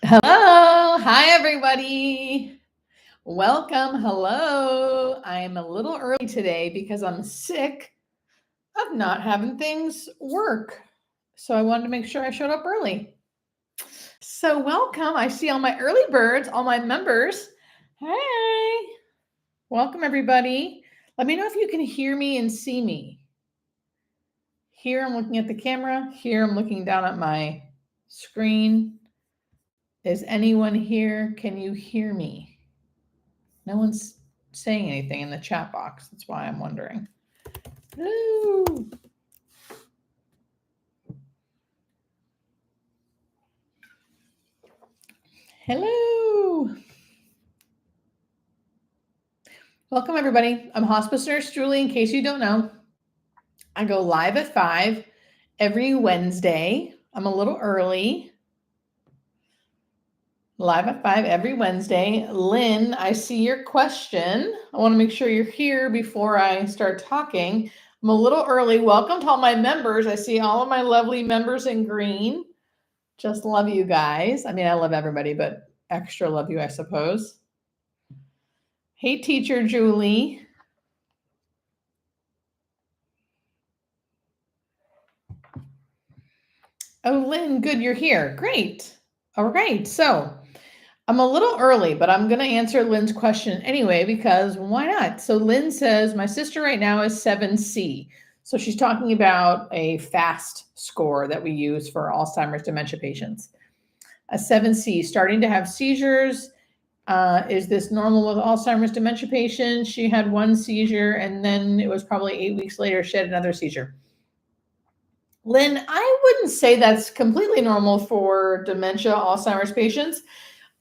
Hello. Hi, everybody. Welcome. Hello. I am a little early today because I'm sick of not having things work. So I wanted to make sure I showed up early. So, welcome. I see all my early birds, all my members. Hey. Welcome, everybody. Let me know if you can hear me and see me. Here, I'm looking at the camera. Here, I'm looking down at my screen. Is anyone here? Can you hear me? No one's saying anything in the chat box. That's why I'm wondering. Ooh. Hello. Welcome, everybody. I'm Hospice Nurse Julie, in case you don't know. I go live at 5 every Wednesday. I'm a little early. Live at 5 every Wednesday. Lynn, I see your question. I want to make sure you're here before I start talking. I'm a little early. Welcome to all my members. I see all of my lovely members in green. Just love you guys. I mean, I love everybody, but extra love you, I suppose. Hey, teacher Julie. Oh, Lynn, good, you're here. Great. All right. So I'm a little early, but I'm going to answer Lynn's question anyway, because why not? So Lynn says, my sister right now is 7C. So she's talking about a FAST score that we use for Alzheimer's dementia patients. A 7C, starting to have seizures. Is this normal with Alzheimer's dementia patients? She had one seizure, and then it was probably 8 weeks later, she had another seizure. Lynn, I wouldn't say that's completely normal for dementia Alzheimer's patients.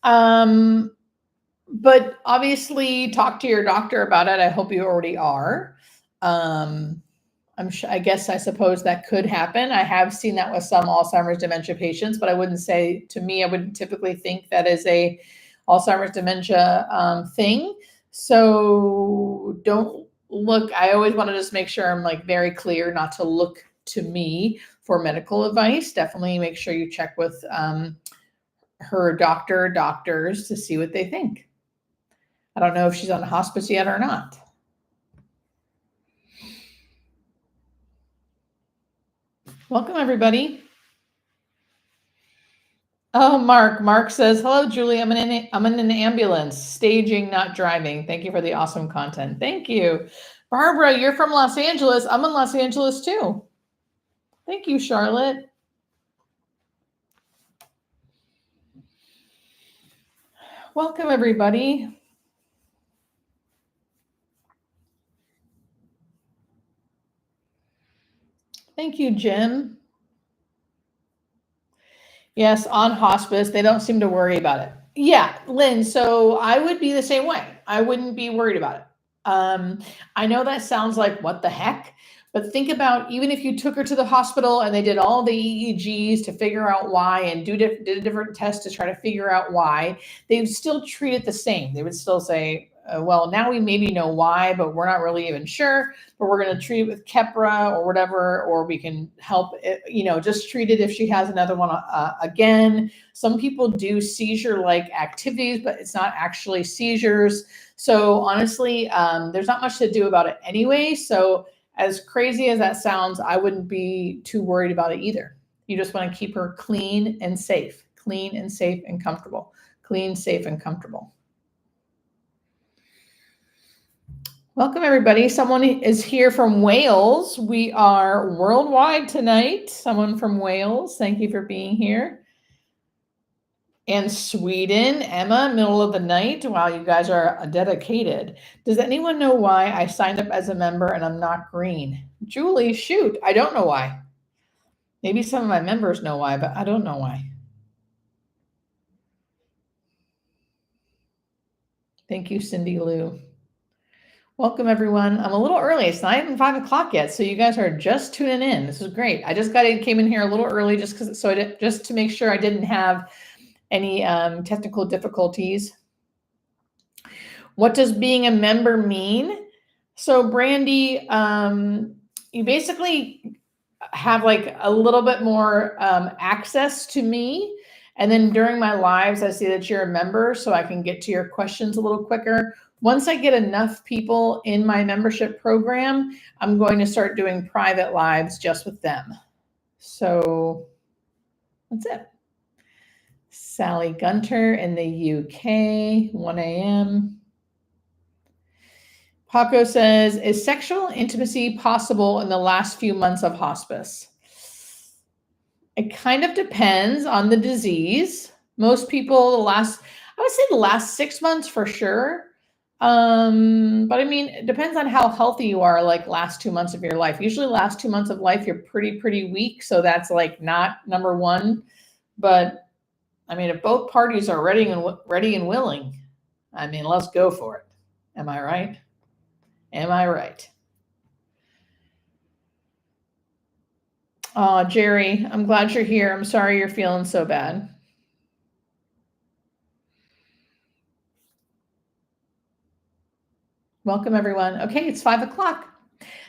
But obviously talk to your doctor about it. I hope you already are. I suppose that could happen. I have seen that with some Alzheimer's dementia patients, but I wouldn't say, to me, I wouldn't typically think that is a Alzheimer's dementia thing. So don't look. I always want to just make sure I'm like very clear not to look to me for medical advice. Definitely make sure you check with her doctors to see what they think. I don't know if she's on hospice yet or not. Welcome, everybody. Oh, Mark says, hello, Julie. I'm in an ambulance, staging, not driving. Thank you for the awesome content. Thank you. Barbara, you're from Los Angeles. I'm in Los Angeles too. Thank you, Charlotte. Welcome, everybody. Thank you, Jim. Yes, on hospice, they don't seem to worry about it. Yeah, Lynn, so I would be the same way. I wouldn't be worried about it. I know that sounds like what the heck, but think about even if you took her to the hospital and they did all the EEGs to figure out why and did a different test to try to figure out why, they would still treat it the same. They would still say, well, now we maybe know why, but we're not really even sure, but we're going to treat it with Keppra or whatever, or we can help it, just treat it if she has another one again. Some people do seizure-like activities, but it's not actually seizures. So honestly, there's not much to do about it anyway. So as crazy as that sounds, I wouldn't be too worried about it either. You just want to keep her clean and safe and comfortable. Clean, safe, and comfortable. Welcome, everybody. Someone is here from Wales. We are worldwide tonight. Someone from Wales. Thank you for being here. And Sweden, Emma, middle of the night. Wow, you guys are dedicated. Does anyone know why I signed up as a member and I'm not green? Julie, shoot, I don't know why. Maybe some of my members know why, but I don't know why. Thank you, Cindy Lou. Welcome, everyone. I'm a little early. It's not even 5 o'clock yet, so you guys are just tuning in. This is great. I just came in here a little early just to make sure I didn't have any technical difficulties. What does being a member mean? So, Brandy, you basically have like a little bit more access to me And then during my lives, I see that you're a member, so I can get to your questions a little quicker. Once I get enough people in my membership program, I'm going to start doing private lives just with them. So that's it. Sally Gunter in the UK, 1 a.m. Paco says, is sexual intimacy possible in the last few months of hospice? It kind of depends on the disease. Most people, I would say the last 6 months for sure. But I mean, it depends on how healthy you are, like last 2 months of your life. Usually last 2 months of life, you're pretty weak. So that's like not number one. But I mean, if both parties are ready and willing, I mean, let's go for it. Am I right? Am I right? Oh, Jerry, I'm glad you're here. I'm sorry you're feeling so bad. Welcome, everyone. Okay, it's 5 o'clock.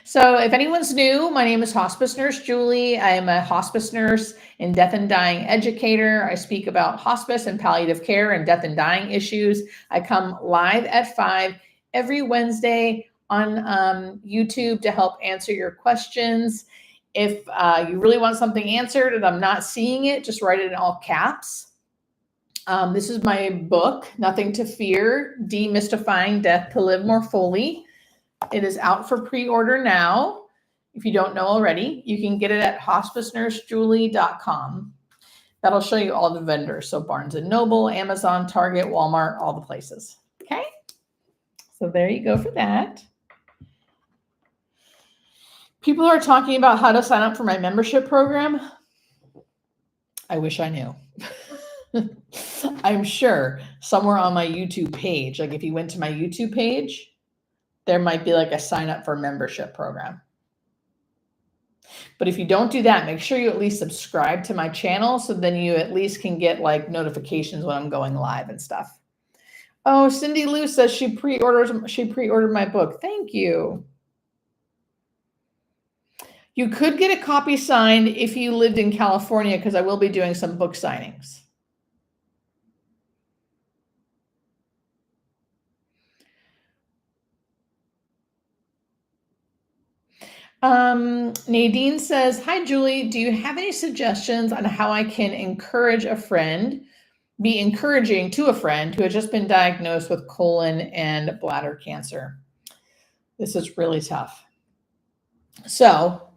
So if anyone's new, my name is Hospice Nurse Julie. I am a hospice nurse and death and dying educator. I speak about hospice and palliative care and death and dying issues. I come live at 5 every Wednesday on YouTube to help answer your questions. If you really want something answered and I'm not seeing it, just write it in all caps. This is my book, Nothing to Fear, Demystifying Death to Live More Fully. It is out for pre-order now. If you don't know already, you can get it at hospicenursejulie.com. That'll show you all the vendors. So Barnes & Noble, Amazon, Target, Walmart, all the places. Okay? So there you go for that. People are talking about how to sign up for my membership program. I wish I knew. I'm sure somewhere on my YouTube page, like if you went to my YouTube page, there might be like a sign up for membership program. But if you don't do that, make sure you at least subscribe to my channel so then you at least can get like notifications when I'm going live and stuff. Oh, Cindy Lou says she pre-ordered my book. Thank you. You could get a copy signed if you lived in California because I will be doing some book signings. Nadine says, hi, Julie. Do you have any suggestions on how I can encourage a friend, be encouraging to a friend who has just been diagnosed with colon and bladder cancer? This is really tough. So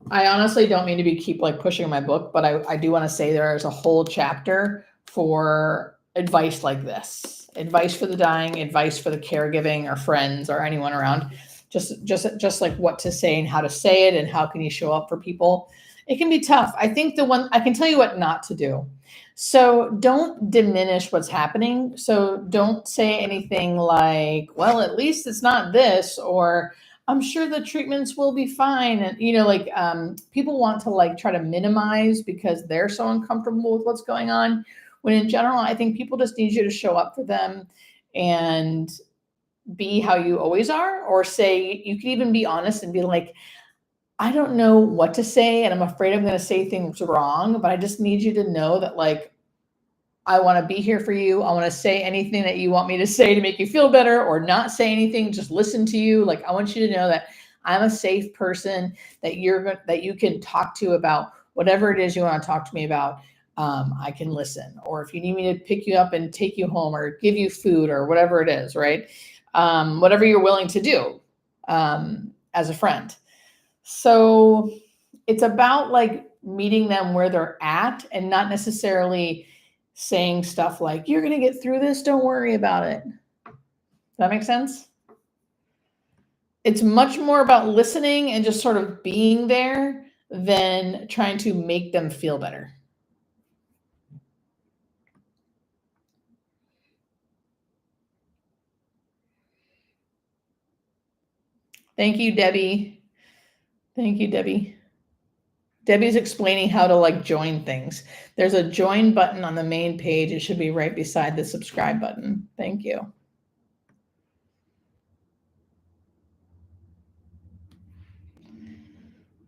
I honestly don't mean to keep like pushing my book, but I do want to say there is a whole chapter for advice like this, advice for the dying, advice for the caregiving or friends or anyone around. Just like what to say and how to say it and how can you show up for people. It can be tough. I think I can tell you what not to do. So don't diminish what's happening. So don't say anything like, well, at least it's not this, or I'm sure the treatments will be fine. And, like people want to like try to minimize because they're so uncomfortable with what's going on. When in general, I think people just need you to show up for them and be how you always are, or say, you can even be honest and be like, I don't know what to say. And I'm afraid I'm going to say things wrong, but I just need you to know that like, I want to be here for you. I want to say anything that you want me to say to make you feel better, or not say anything, just listen to you. Like, I want you to know that I'm a safe person that you can talk to about whatever it is you want to talk to me about. I can listen. Or if you need me to pick you up and take you home or give you food or whatever it is, right? Whatever you're willing to do as a friend. So it's about like meeting them where they're at and not necessarily saying stuff like, you're going to get through this, don't worry about it. Does that make sense? It's much more about listening and just sort of being there than trying to make them feel better. Thank you, Debbie. Thank you, Debbie. Debbie's explaining how to like join things. There's a join button on the main page. It should be right beside the subscribe button. Thank you.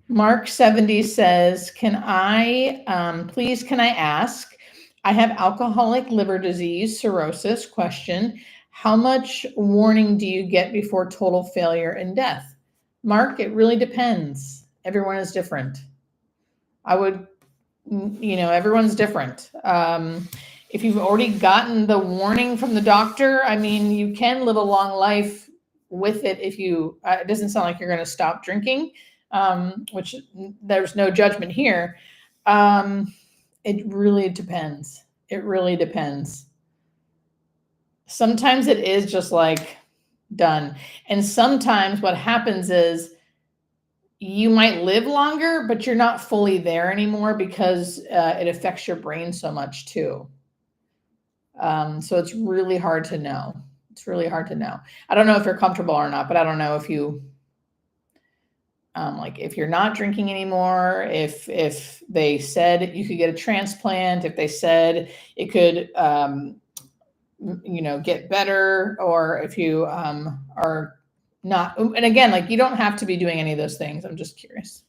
Mark 70 says, can I ask, I have alcoholic liver disease, cirrhosis. Question: how much warning do you get before total failure and death? Mark, it really depends. Everyone is different. I would, everyone's different. If you've already gotten the warning from the doctor, I mean, you can live a long life with it if you, it doesn't sound like you're going to stop drinking, which there's no judgment here. It really depends. It really depends. Sometimes it is just like done. And sometimes what happens is you might live longer, but you're not fully there anymore because it affects your brain so much too. So it's really hard to know. It's really hard to know. I don't know if you're comfortable or not, but I don't know if you, like if you're not drinking anymore, if they said you could get a transplant, if they said it could, get better, or if you are not, and again, like you don't have to be doing any of those things. I'm just curious.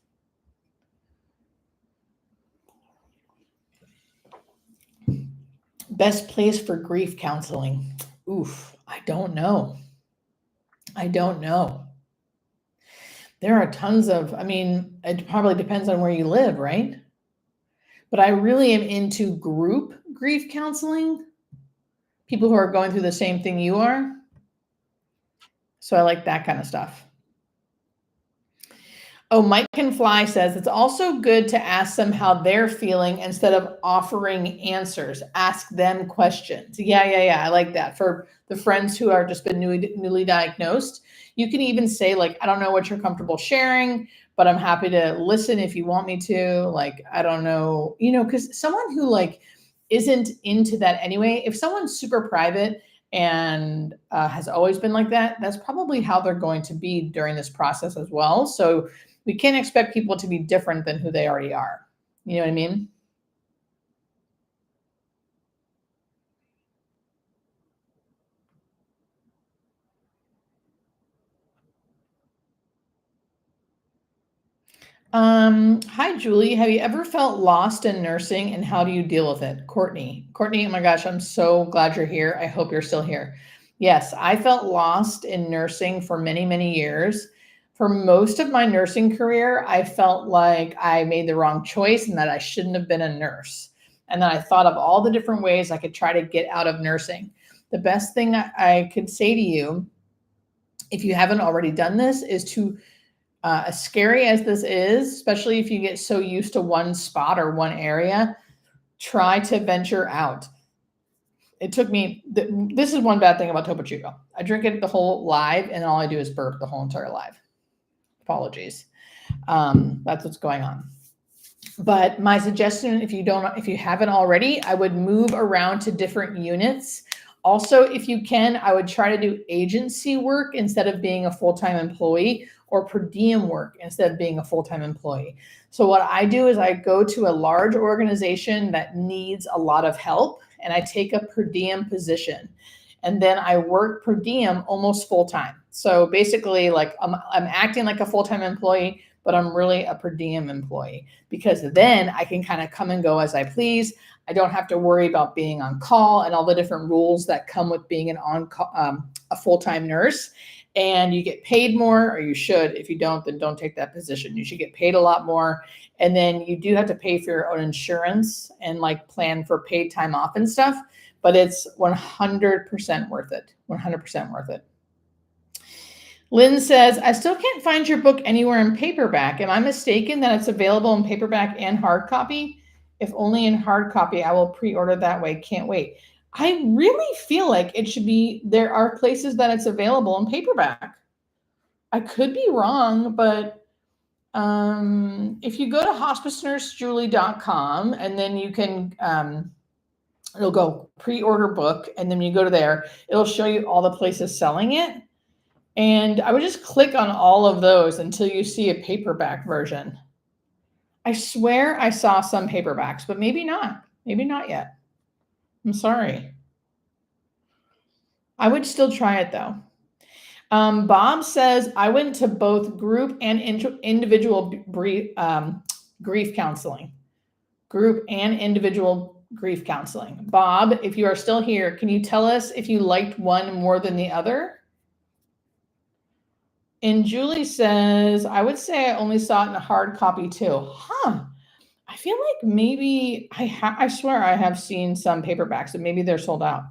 Best place for grief counseling. Oof, I don't know. There are tons of, it probably depends on where you live, right? But I really am into group grief counseling, people who are going through the same thing you are. So I like that kind of stuff. Oh, Mike Can Fly says it's also good to ask them how they're feeling instead of offering answers. Ask them questions. Yeah. I like that. For the friends who are just been newly diagnosed, you can even say, like, I don't know what you're comfortable sharing, but I'm happy to listen if you want me to. Like, I don't know, because someone who like isn't into that anyway, if someone's super private and has always been like that, that's probably how they're going to be during this process as well. So we can't expect people to be different than who they already are. You know what I mean? Hi, Julie. Have you ever felt lost in nursing, and how do you deal with it? Courtney, oh my gosh, I'm so glad you're here. I hope you're still here. Yes, I felt lost in nursing for many, many years. For most of my nursing career, I felt like I made the wrong choice and that I shouldn't have been a nurse. And then I thought of all the different ways I could try to get out of nursing. The best thing I could say to you, if you haven't already done this, is to as scary as this is, especially if you get so used to one spot or one area, try to venture out. It took me, this is one bad thing about Topo Chico. I drink it the whole live and all I do is burp the whole entire live. Apologies. That's what's going on. But my suggestion, if you haven't already, I would move around to different units. Also, if you can, I would try to do agency work instead of being a full-time employee, or per diem work instead of being a full-time employee. So what I do is I go to a large organization that needs a lot of help and I take a per diem position. And then I work per diem almost full-time. So basically, like I'm acting like a full-time employee, but I'm really a per diem employee, because then I can kind of come and go as I please. I don't have to worry about being on call and all the different rules that come with being a full-time nurse. And you get paid more, or you should. If you don't, then don't take that position. You should get paid a lot more. And then you do have to pay for your own insurance and like plan for paid time off and stuff, but it's 100% worth it. 100% worth it. Lynn says, I still can't find your book anywhere in paperback. Am I mistaken that it's available in paperback and hard copy? If only in hard copy, I will pre-order that way. Can't wait. I really feel like it should be, there are places that it's available in paperback. I could be wrong, but if you go to hospicenursejulie.com and then you can, it'll go pre-order book, and then you go to there, it'll show you all the places selling it. And I would just click on all of those until you see a paperback version. I swear I saw some paperbacks, but maybe not. Maybe not yet. I'm sorry. I would still try it though. Bob says, I went to both group and individual grief counseling. Group and individual grief counseling. Bob, if you are still here, can you tell us if you liked one more than the other? And Julie says, I would say I only saw it in a hard copy too. Huh. I feel like maybe I swear I have seen some paperbacks, and maybe they're sold out.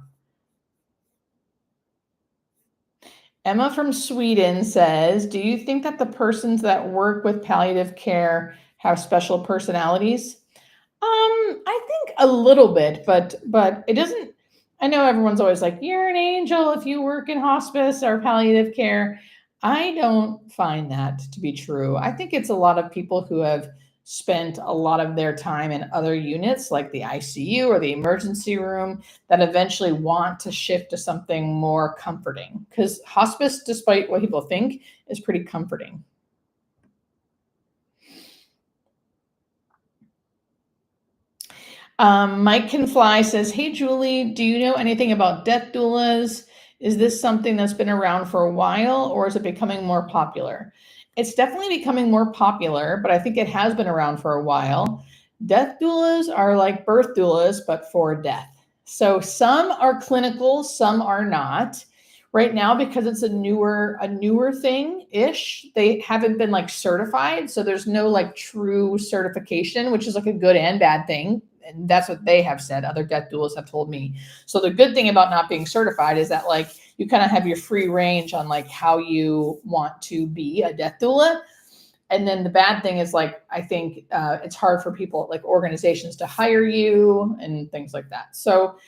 Emma from Sweden says, do you think that the persons that work with palliative care have special personalities? I think a little bit, but it doesn't. I know everyone's always like, you're an angel if you work in hospice or palliative care. I don't find that to be true. I think it's a lot of people who have spent a lot of their time in other units like the ICU or the emergency room that eventually want to shift to something more comforting, because hospice, despite what people think, is pretty comforting. Mike Can Fly says, hey, Julie, do you know anything about death doulas? Is this something that's been around for a while, or is it becoming more popular? It's definitely becoming more popular, but I think it has been around for a while. Death doulas are like birth doulas, but for death. So some are clinical, some are not. Right now, because it's a newer thing-ish, they haven't been like certified. So there's no like true certification, which is like a good and bad thing. And that's what they have said. Other death doulas have told me. So the good thing about not being certified is that like you kind of have your free range on like how you want to be a death doula. And then the bad thing is like, I think it's hard for people like organizations to hire you and things like that. So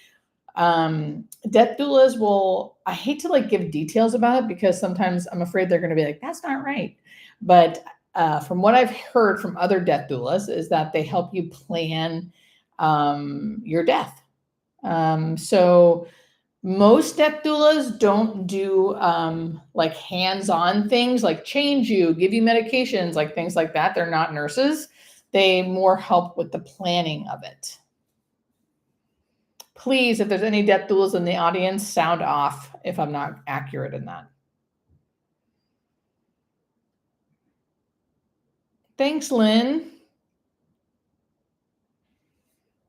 death doulas will, I hate to like give details about it because sometimes I'm afraid they're going to be like, that's not right. But from what I've heard from other death doulas is that they help you plan your death. So most death doulas don't do like hands-on things like change you, give you medications, like things like that. They're not nurses. They more help with the planning of it. Please, if there's any death doulas in the audience, sound off if I'm not accurate in that. Thanks, Lynn.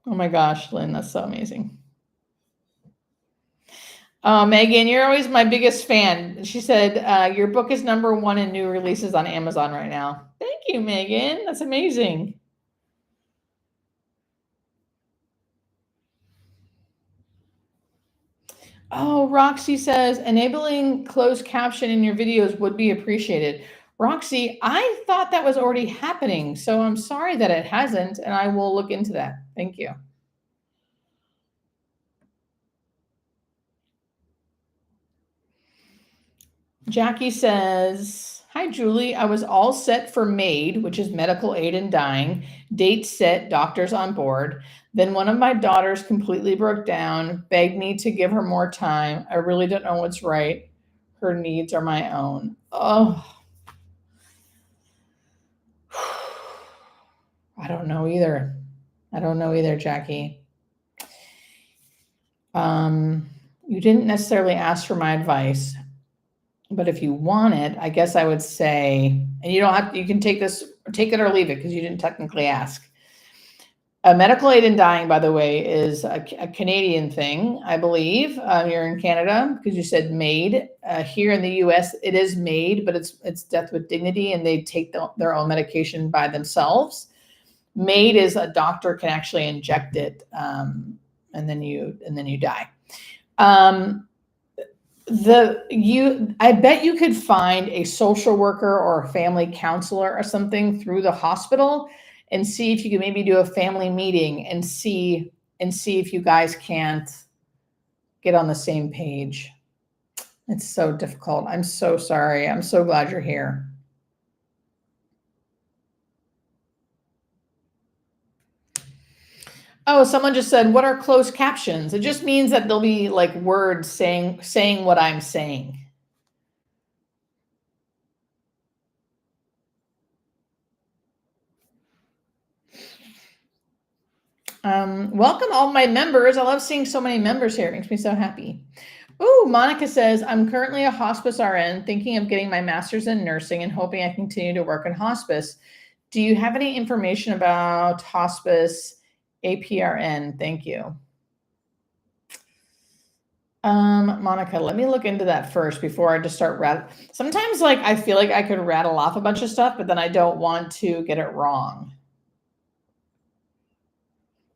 Oh my gosh, Lynn, that's so amazing. Megan, you're always my biggest fan. She said, your book is #1 in new releases on Amazon right now. Thank you, Megan. That's amazing. Oh, Roxy says, enabling closed caption in your videos would be appreciated. Roxy, I thought that was already happening, so I'm sorry that it hasn't, and I will look into that. Thank you. Jackie says, hi, Julie. I was all set for MAID, which is medical aid in dying. Date set, doctors on board. Then one of my daughters completely broke down, begged me to give her more time. I really don't know what's right. Her needs are my own. Oh, I don't know either. I don't know either, Jackie. You didn't necessarily ask for my advice, but if you want it, I guess I would say, and you don't have, you can take it or leave it because you didn't technically ask. A medical aid in dying, by the way, is a Canadian thing, I believe. You're in Canada because you said MAID. Here in the U.S., it is MAID, but it's death with dignity, and they take their own medication by themselves. MAID is a doctor can actually inject it, and then you die. I bet you could find a social worker or a family counselor or something through the hospital and see if you could maybe do a family meeting and see if you guys can't get on the same page. It's so difficult. I'm so sorry. I'm so glad you're here. Oh, someone just said, what are closed captions? It just means that there'll be like words saying what I'm saying. Welcome all my members. I love seeing so many members here. It makes me so happy. Oh, Monica says, I'm currently a hospice RN thinking of getting my master's in nursing and hoping I continue to work in hospice. Do you have any information about hospice APRN. Thank you. Monica, let me look into that first before I just start sometimes like I feel like I could rattle off a bunch of stuff, but then I don't want to get it wrong.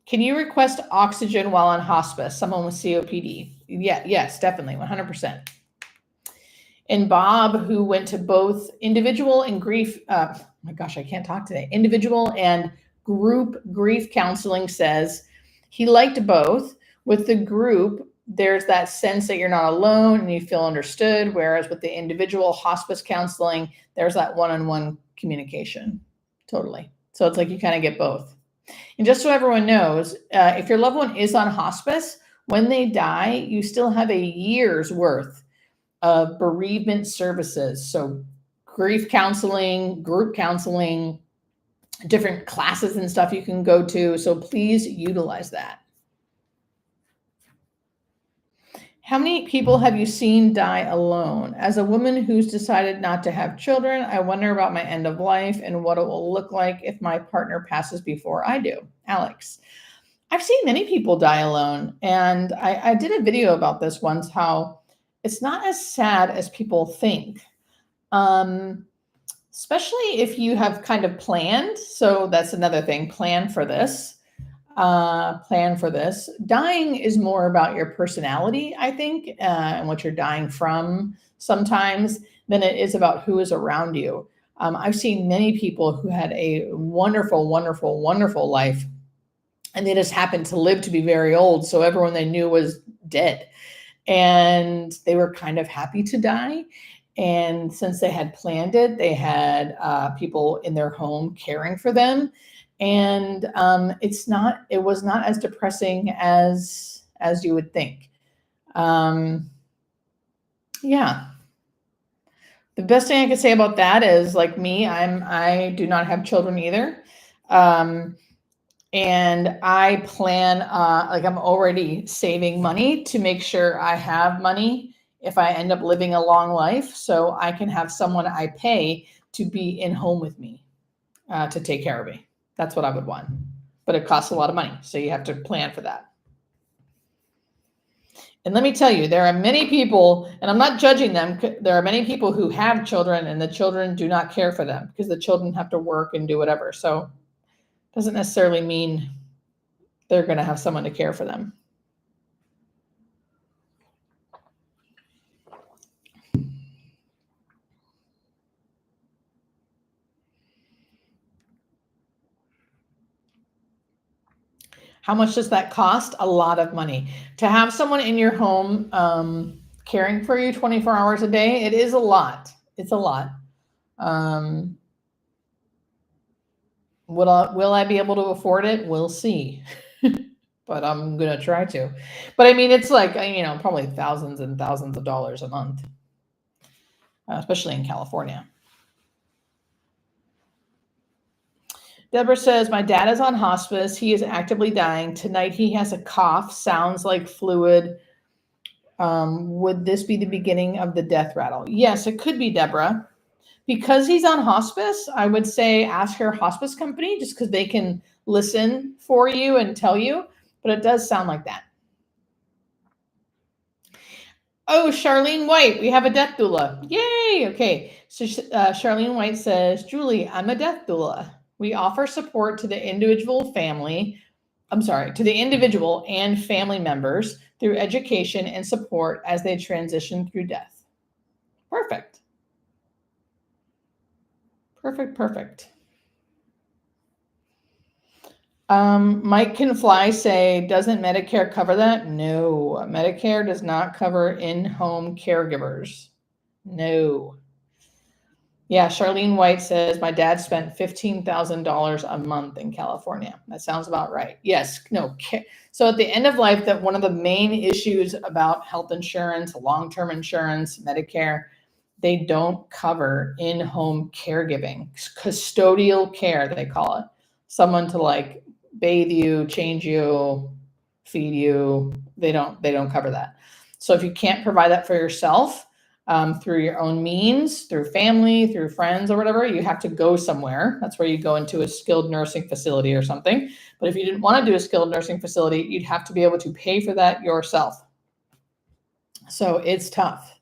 Can you request oxygen while on hospice? Someone with COPD. Yeah, yes, definitely, 100%. And Bob, who went to both individual and grief, oh my gosh, I can't talk today. Individual and group grief counseling, says he liked both. With the group, there's that sense that you're not alone and you feel understood. Whereas with the individual hospice counseling, there's that one-on-one communication. Totally. So it's like you kind of get both. And just so everyone knows, if your loved one is on hospice, when they die, you still have a year's worth of bereavement services. So grief counseling, group counseling, different classes and stuff you can go to. So please utilize that. How many people have you seen die alone? As a woman who's decided not to have children, I wonder about my end of life and what it will look like if my partner passes before I do. Alex, I've seen many people die alone. And I did a video about this once, how it's not as sad as people think. Especially if you have kind of planned. So that's another thing, plan for this. Dying is more about your personality, I think, and what you're dying from sometimes than it is about who is around you. I've seen many people who had a wonderful, wonderful, wonderful life, and they just happened to live to be very old. So everyone they knew was dead, and they were kind of happy to die. And since they had planned it, they had people in their home caring for them. And it was not as depressing as you would think. Yeah. The best thing I could say about that is, like me, I do not have children either. And I plan, like I'm already saving money to make sure I have money if I end up living a long life, so I can have someone I pay to be in home with me, to take care of me. That's what I would want. But it costs a lot of money, so you have to plan for that. And let me tell you, there are many people, and I'm not judging them, there are many people who have children and the children do not care for them because the children have to work and do whatever. So it doesn't necessarily mean they're going to have someone to care for them. How much does that cost? A lot of money. To have someone in your home caring for you 24 hours a day, it is a lot. It's a lot. Will I be able to afford it? We'll see. But I'm going to try to. But I mean, it's like, probably thousands and thousands of dollars a month, especially in California. Deborah says, my dad is on hospice. He is actively dying. Tonight he has a cough, sounds like fluid. Would this be the beginning of the death rattle? Yes, it could be, Deborah. Because he's on hospice, I would say ask your hospice company, just because they can listen for you and tell you. But it does sound like that. Oh, Charlene White, we have a death doula. Yay! Okay, so Charlene White says, Julie, I'm a death doula. We offer support to the individual and family members through education and support as they transition through death. Perfect. Perfect. Mike Can Fly say, doesn't Medicare cover that? No, Medicare does not cover in-home caregivers. No. Yeah, Charlene White says, my dad spent $15,000 a month in California. That sounds about right. Yes, no. So at the end of life, that one of the main issues about health insurance, long-term insurance, Medicare, they don't cover in-home caregiving, custodial care, they call it. Someone to like bathe you, change you, feed you. They don't cover that. So if you can't provide that for yourself, through your own means, through family, through friends or whatever. You have to go somewhere. That's where you go into a skilled nursing facility or something. But if you didn't want to do a skilled nursing facility, you'd have to be able to pay for that yourself. So it's tough.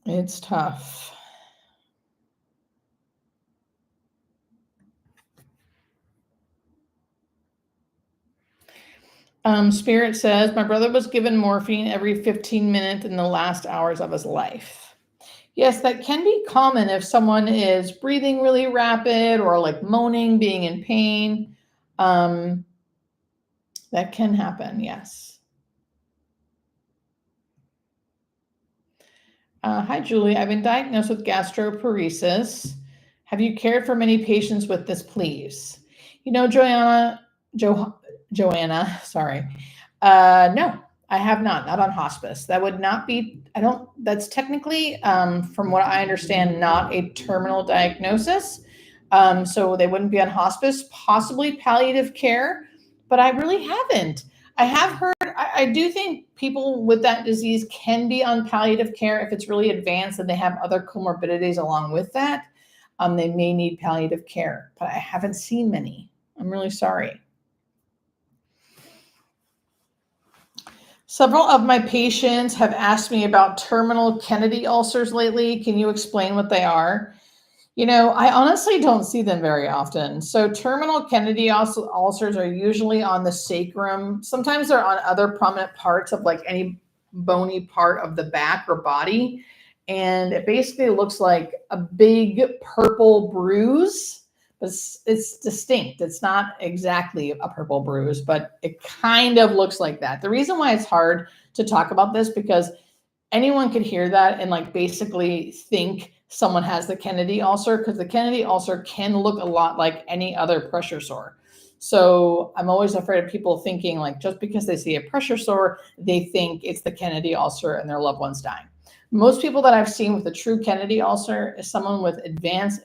It's tough. Spirit says, my brother was given morphine every 15 minutes in the last hours of his life. Yes, that can be common if someone is breathing really rapid or like moaning, being in pain. That can happen, yes. Hi, Julie. I've been diagnosed with gastroparesis. Have you cared for many patients with this, please? You know, Joanna, sorry. No, I have not on hospice. That would not be, that's technically, from what I understand, not a terminal diagnosis. So they wouldn't be on hospice, possibly palliative care, but I really haven't. I have heard, I do think people with that disease can be on palliative care if it's really advanced and they have other comorbidities along with that. They may need palliative care, but I haven't seen many. I'm really sorry. Several of my patients have asked me about terminal Kennedy ulcers lately. Can you explain what they are? You know, I honestly don't see them very often. So terminal Kennedy ulcers are usually on the sacrum. Sometimes they're on other prominent parts of like any bony part of the back or body. And it basically looks like a big purple bruise. It's distinct. It's not exactly a purple bruise, but it kind of looks like that. The reason why it's hard to talk about this because anyone could hear that and like basically think someone has the Kennedy ulcer because the Kennedy ulcer can look a lot like any other pressure sore. So I'm always afraid of people thinking like just because they see a pressure sore, they think it's the Kennedy ulcer and their loved one's dying. Most people that I've seen with a true Kennedy ulcer is someone with advanced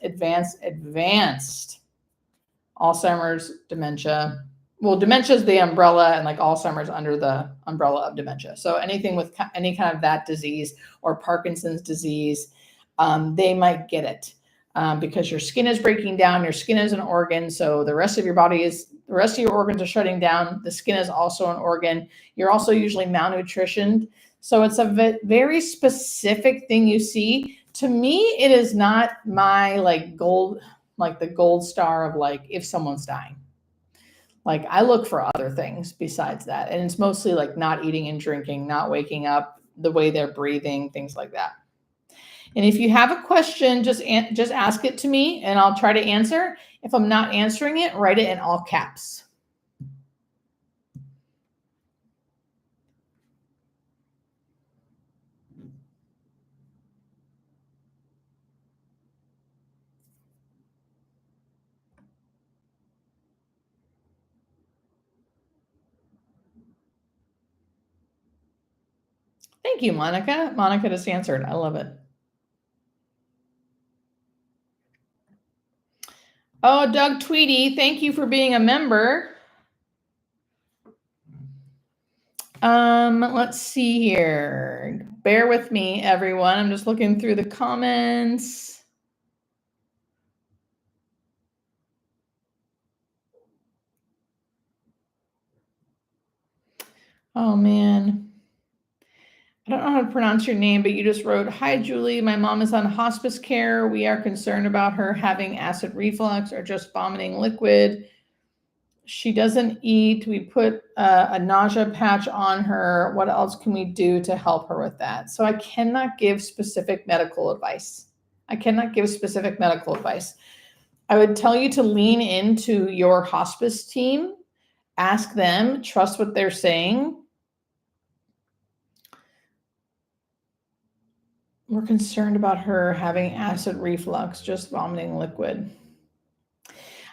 Alzheimer's, dementia. Well, dementia is the umbrella and like Alzheimer's under the umbrella of dementia. So anything with any kind of that disease or Parkinson's disease, they might get it because your skin is breaking down. Your skin is an organ. So the rest of your organs are shutting down. The skin is also an organ. You're also usually malnutritioned. So it's a very specific thing you see. To me, it is not my like the gold star of like if someone's dying. Like I look for other things besides that. And it's mostly like not eating and drinking, not waking up, the way they're breathing, things like that. And if you have a question, just ask it to me and I'll try to answer. If I'm not answering it, write it in all caps. Thank you, Monica. Monica just answered. I love it. Oh, Doug Tweedy, thank you for being a member. Let's see here. Bear with me, everyone. I'm just looking through the comments. Oh, man. I don't know how to pronounce your name, but you just wrote, hi, Julie. My mom is on hospice care. We are concerned about her having acid reflux or just vomiting liquid. She doesn't eat. We put a nausea patch on her. What else can we do to help her with that? So I cannot give specific medical advice. I would tell you to lean into your hospice team, ask them, trust what they're saying. We're concerned about her having acid reflux, just vomiting liquid.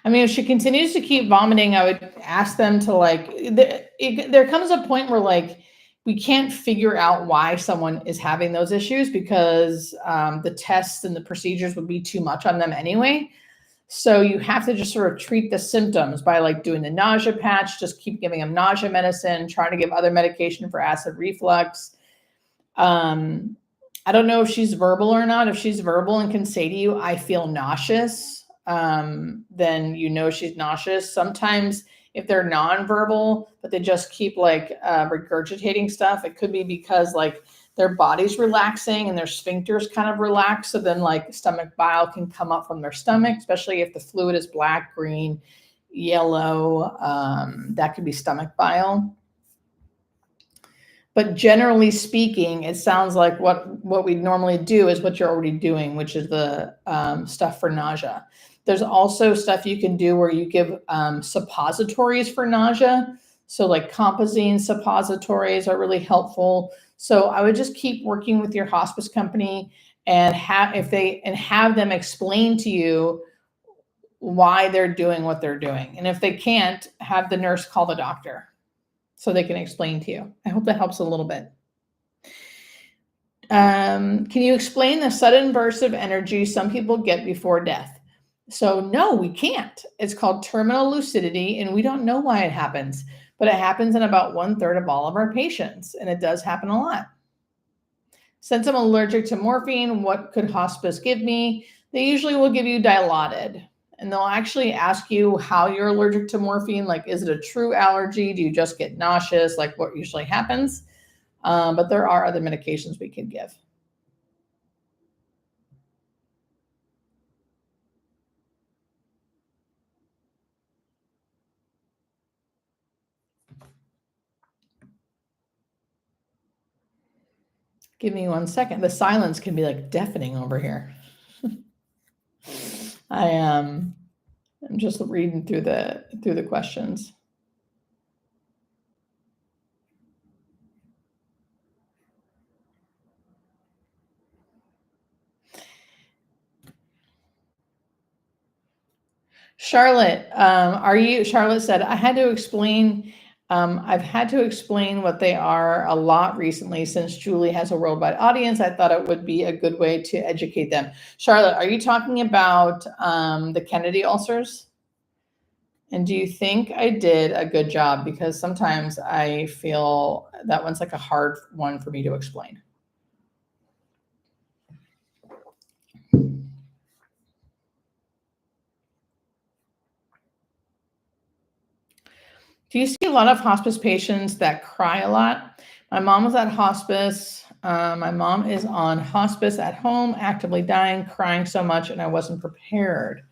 I mean, if she continues to keep vomiting, I would ask them to like, there comes a point where like, we can't figure out why someone is having those issues because the tests and the procedures would be too much on them anyway. So you have to just sort of treat the symptoms by like doing the nausea patch, just keep giving them nausea medicine, trying to give other medication for acid reflux. I don't know if she's verbal or not. If she's verbal and can say to you, I feel nauseous, then you know she's nauseous. Sometimes if they're nonverbal, but they just keep like regurgitating stuff, it could be because like their body's relaxing and their sphincters kind of relax. So then like stomach bile can come up from their stomach, especially if the fluid is black, green, yellow. That could be stomach bile. But generally speaking, it sounds like what we normally do is what you're already doing, which is the stuff for nausea. There's also stuff you can do where you give suppositories for nausea. So like Compazine suppositories are really helpful. So I would just keep working with your hospice company and have them explain to you why they're doing what they're doing. And if they can't, have the nurse call the doctor so they can explain to you. I hope that helps a little bit. Can you explain the sudden burst of energy some people get before death? So no, we can't. It's called terminal lucidity, and we don't know why it happens, but it happens in about 1/3 of all of our patients, and it does happen a lot. Since I'm allergic to morphine, what could hospice give me? They usually will give you Dilaudid, and they'll actually ask you how you're allergic to morphine. Like, is it a true allergy? Do you just get nauseous? Like what usually happens? But there are other medications we can give. Give me 1 second. The silence can be like deafening over here. I'm just reading through the questions. Charlotte, Charlotte said, I've had to explain what they are a lot recently since Julie has a worldwide audience. I thought it would be a good way to educate them. Charlotte, are you talking about the Kennedy ulcers? And do you think I did a good job? Because sometimes I feel that one's like a hard one for me to explain. Do you see a lot of hospice patients that cry a lot? My mom was at hospice. My mom is on hospice at home, actively dying, crying so much, and I wasn't prepared.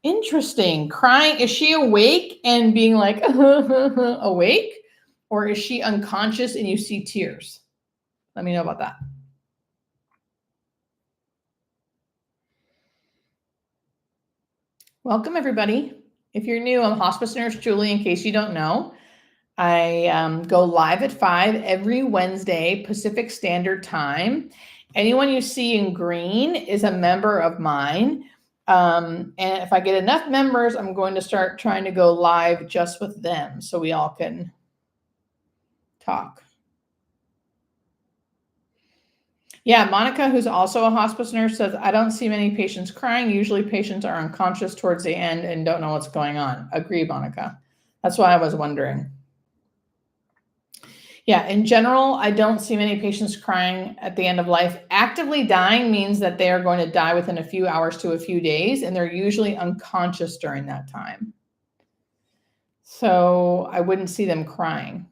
Interesting. Crying. Is she awake and being like awake? Or is she unconscious and you see tears? Let me know about that. Welcome, everybody. If you're new, I'm hospice nurse Julie, in case you don't know. I go live at 5 every Wednesday, Pacific Standard Time. Anyone you see in green is a member of mine. And if I get enough members, I'm going to start trying to go live just with them so we all can talk. Yeah, Monica, who's also a hospice nurse, says, I don't see many patients crying. Usually patients are unconscious towards the end and don't know what's going on. Agree, Monica. That's why I was wondering. Yeah, in general, I don't see many patients crying at the end of life. Actively dying means that they are going to die within a few hours to a few days, and they're usually unconscious during that time. So I wouldn't see them crying.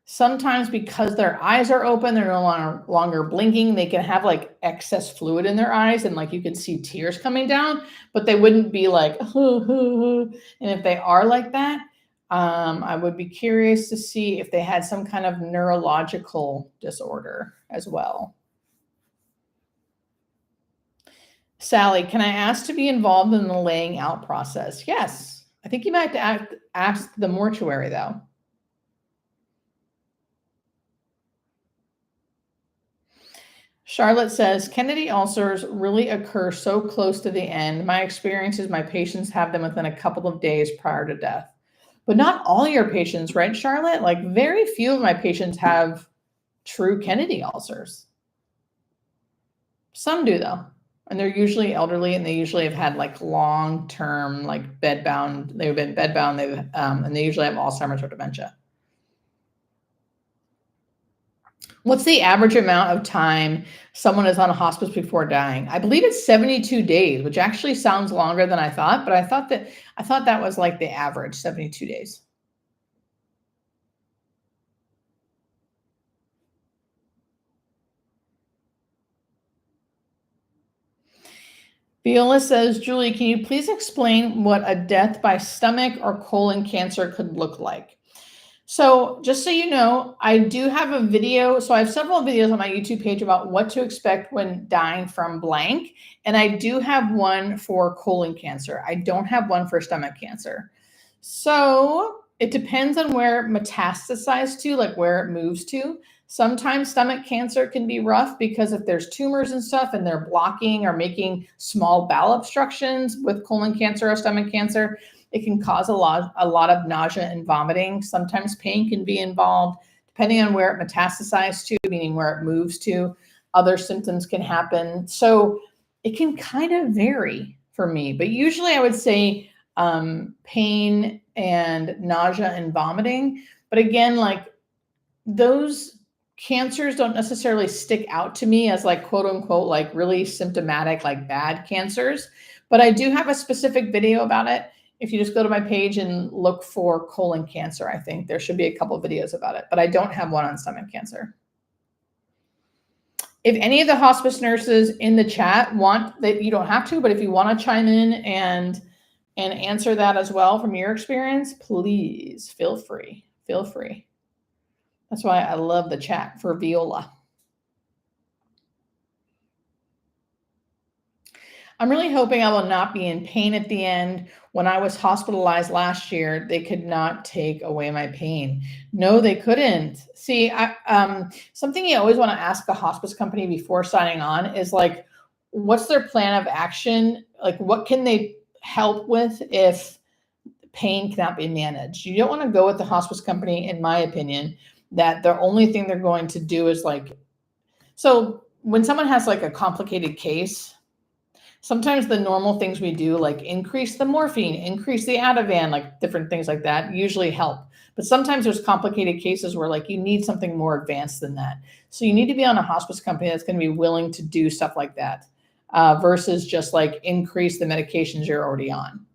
Sometimes because their eyes are open, they're no longer blinking, they can have like excess fluid in their eyes and like you can see tears coming down, but they wouldn't be like, and if they are like that, I would be curious to see if they had some kind of neurological disorder as well. Sally, can I ask to be involved in the laying out process? Yes. I think you might have to ask the mortuary though. Charlotte says, Kennedy ulcers really occur so close to the end. My experience is my patients have them within a couple of days prior to death. But not all your patients, right, Charlotte? Like very few of my patients have true Kennedy ulcers. Some do though. And they're usually elderly, and they usually have had like long-term, like bedbound. They've been bedbound. And they usually have Alzheimer's or dementia. What's the average amount of time someone is on a hospice before dying? I believe it's 72 days, which actually sounds longer than I thought, but I thought that was like the average, 72 days. Viola says, Julie, can you please explain what a death by stomach or colon cancer could look like? So just so you know, I do have a video. So I have several videos on my YouTube page about what to expect when dying from blank. And I do have one for colon cancer. I don't have one for stomach cancer. So it depends on where it metastasizes to, like where it moves to. Sometimes stomach cancer can be rough because if there's tumors and stuff and they're blocking or making small bowel obstructions with colon cancer or stomach cancer, it can cause a lot of nausea and vomiting. Sometimes pain can be involved, depending on where it metastasizes to, meaning where it moves to. Other symptoms can happen. So it can kind of vary for me, but usually I would say pain and nausea and vomiting. But again, like those cancers don't necessarily stick out to me as like quote unquote, like really symptomatic, like bad cancers. But I do have a specific video about it. If you just go to my page and look for colon cancer, I think there should be a couple of videos about it, but I don't have one on stomach cancer. If any of the hospice nurses in the chat want that, you don't have to, but if you want to chime in and answer that as well from your experience, please feel free. Feel free. That's why I love the chat for Viola. I'm really hoping I will not be in pain at the end. When I was hospitalized last year, they could not take away my pain. No, they couldn't. See, something you always want to ask the hospice company before signing on is like, what's their plan of action? Like, what can they help with if pain cannot be managed? You don't want to go with the hospice company, in my opinion, that the only thing they're going to do is like, so when someone has like a complicated case, sometimes the normal things we do, like increase the morphine, increase the Ativan, like different things like that, usually help. But sometimes there's complicated cases where like you need something more advanced than that. So you need to be on a hospice company that's going to be willing to do stuff like that versus just like increase the medications you're already on.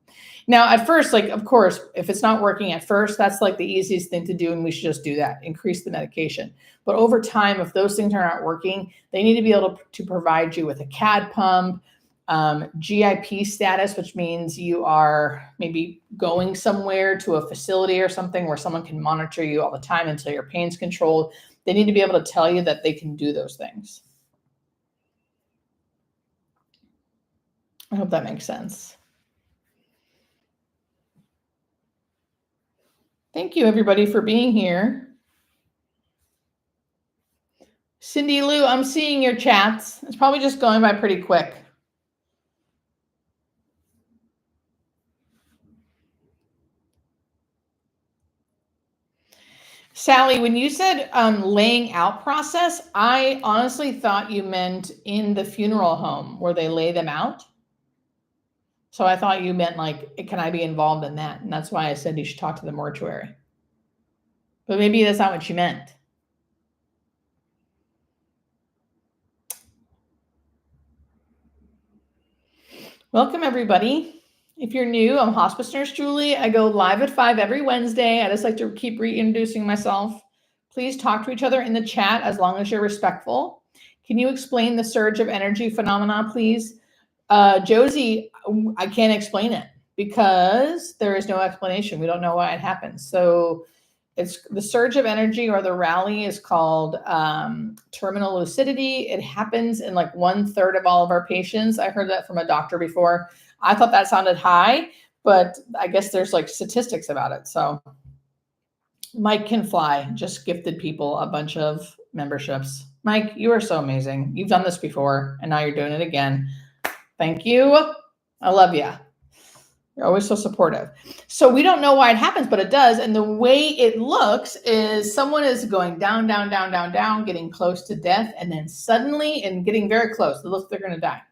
Now, at first, like, of course, if it's not working at first, that's like the easiest thing to do. And we should just do that, increase the medication. But over time, if those things are not working, they need to be able to provide you with a CAD pump, GIP status, which means you are maybe going somewhere to a facility or something where someone can monitor you all the time until your pain's controlled. They need to be able to tell you that they can do those things. I hope that makes sense. Thank you, everybody, for being here. Cindy Lou, I'm seeing your chats. It's probably just going by pretty quick. Sally, when you said laying out process, I honestly thought you meant in the funeral home where they lay them out. So I thought you meant like, can I be involved in that? And that's why I said you should talk to the mortuary. But maybe that's not what you meant. Welcome, everybody. If you're new, I'm Hospice Nurse Julie. I go live at 5 every Wednesday. I just like to keep reintroducing myself. Please talk to each other in the chat as long as you're respectful. Can you explain the surge of energy phenomena, please? Josie, I can't explain it because there is no explanation. We don't know why it happens. So it's the surge of energy, or the rally is called terminal lucidity. It happens in like 1/3 of all of our patients. I heard that from a doctor before. I thought that sounded high, but I guess there's like statistics about it. So Mike can fly, just gifted people a bunch of memberships. Mike, you are so amazing. You've done this before and now you're doing it again. Thank you. I love you. You're always so supportive. So we don't know why it happens, but it does. And the way it looks is someone is going down, down, down, down, down, getting close to death. And then suddenly, and getting very close, it looks like they're going to die.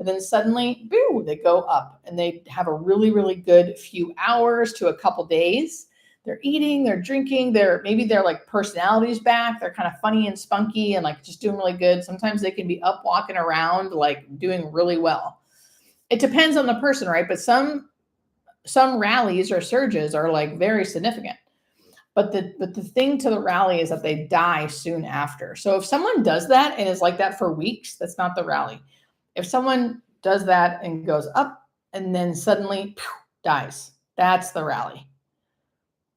and then suddenly, boo, they go up and they have a really, really good few hours to a couple days. They're eating, they're drinking, maybe their like personality's back. They're kind of funny and spunky and like just doing really good. Sometimes they can be up walking around, like doing really well. It depends on the person, right? But some rallies or surges are like very significant. But the thing to the rally is that they die soon after. So if someone does that and is like that for weeks, that's not the rally. If someone does that and goes up and then suddenly dies, that's the rally.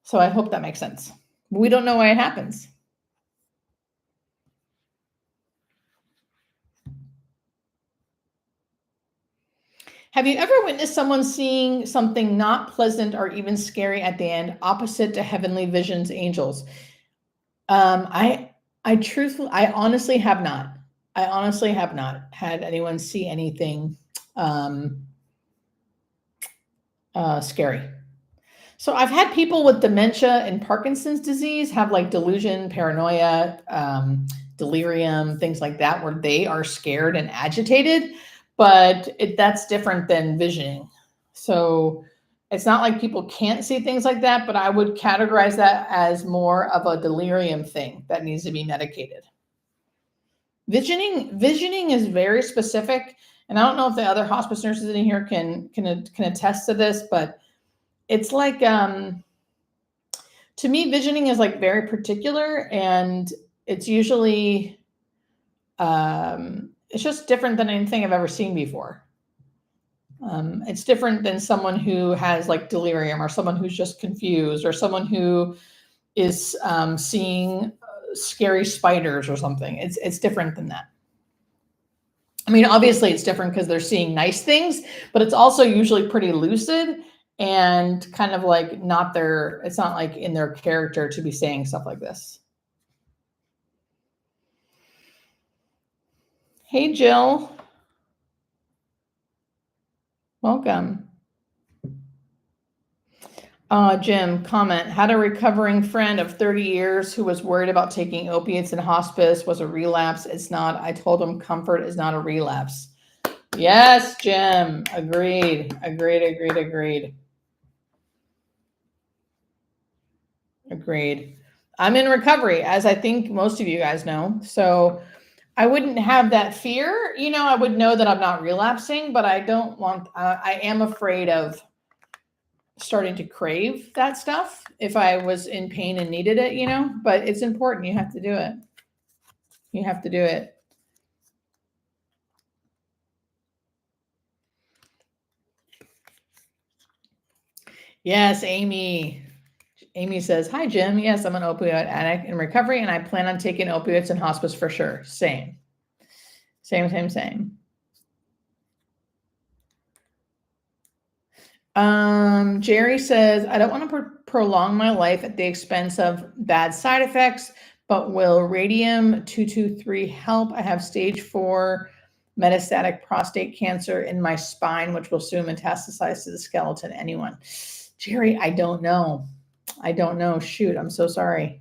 So I hope that makes sense. We don't know why it happens. Have you ever witnessed someone seeing something not pleasant or even scary at the end, opposite to heavenly visions, angels? I honestly have not. I honestly have not had anyone see anything scary. So I've had people with dementia and Parkinson's disease have like delusion, paranoia, delirium, things like that, where they are scared and agitated, but that's different than visioning. So it's not like people can't see things like that, but I would categorize that as more of a delirium thing that needs to be medicated. Visioning is very specific, and I don't know if the other hospice nurses in here can attest to this, but it's like to me, visioning is like very particular, and it's usually it's just different than anything I've ever seen before. It's different than someone who has like delirium, or someone who's just confused, or someone who is seeing scary spiders or something. It's different than that. I mean, obviously it's different because they're seeing nice things, but it's also usually pretty lucid and kind of like it's not like in their character to be saying stuff like this. Hey, Jill. Welcome. Jim, comment, had a recovering friend of 30 years who was worried about taking opiates in hospice was a relapse. It's not. I told him comfort is not a relapse. Yes, Jim. Agreed. I'm in recovery, as I think most of you guys know. So I wouldn't have that fear. I would know that I'm not relapsing, but I don't want, I am afraid of starting to crave that stuff if I was in pain and needed it, but it's important. You have to do it. Yes, Amy. Amy says, hi, Jim. Yes, I'm an opioid addict in recovery, and I plan on taking opiates in hospice for sure. Same. Jerry says, I don't want to prolong my life at the expense of bad side effects, but will radium-223 help? I have stage 4 metastatic prostate cancer in my spine, which will soon metastasize to the skeleton. Anyone? Jerry, I don't know. Shoot, I'm so sorry.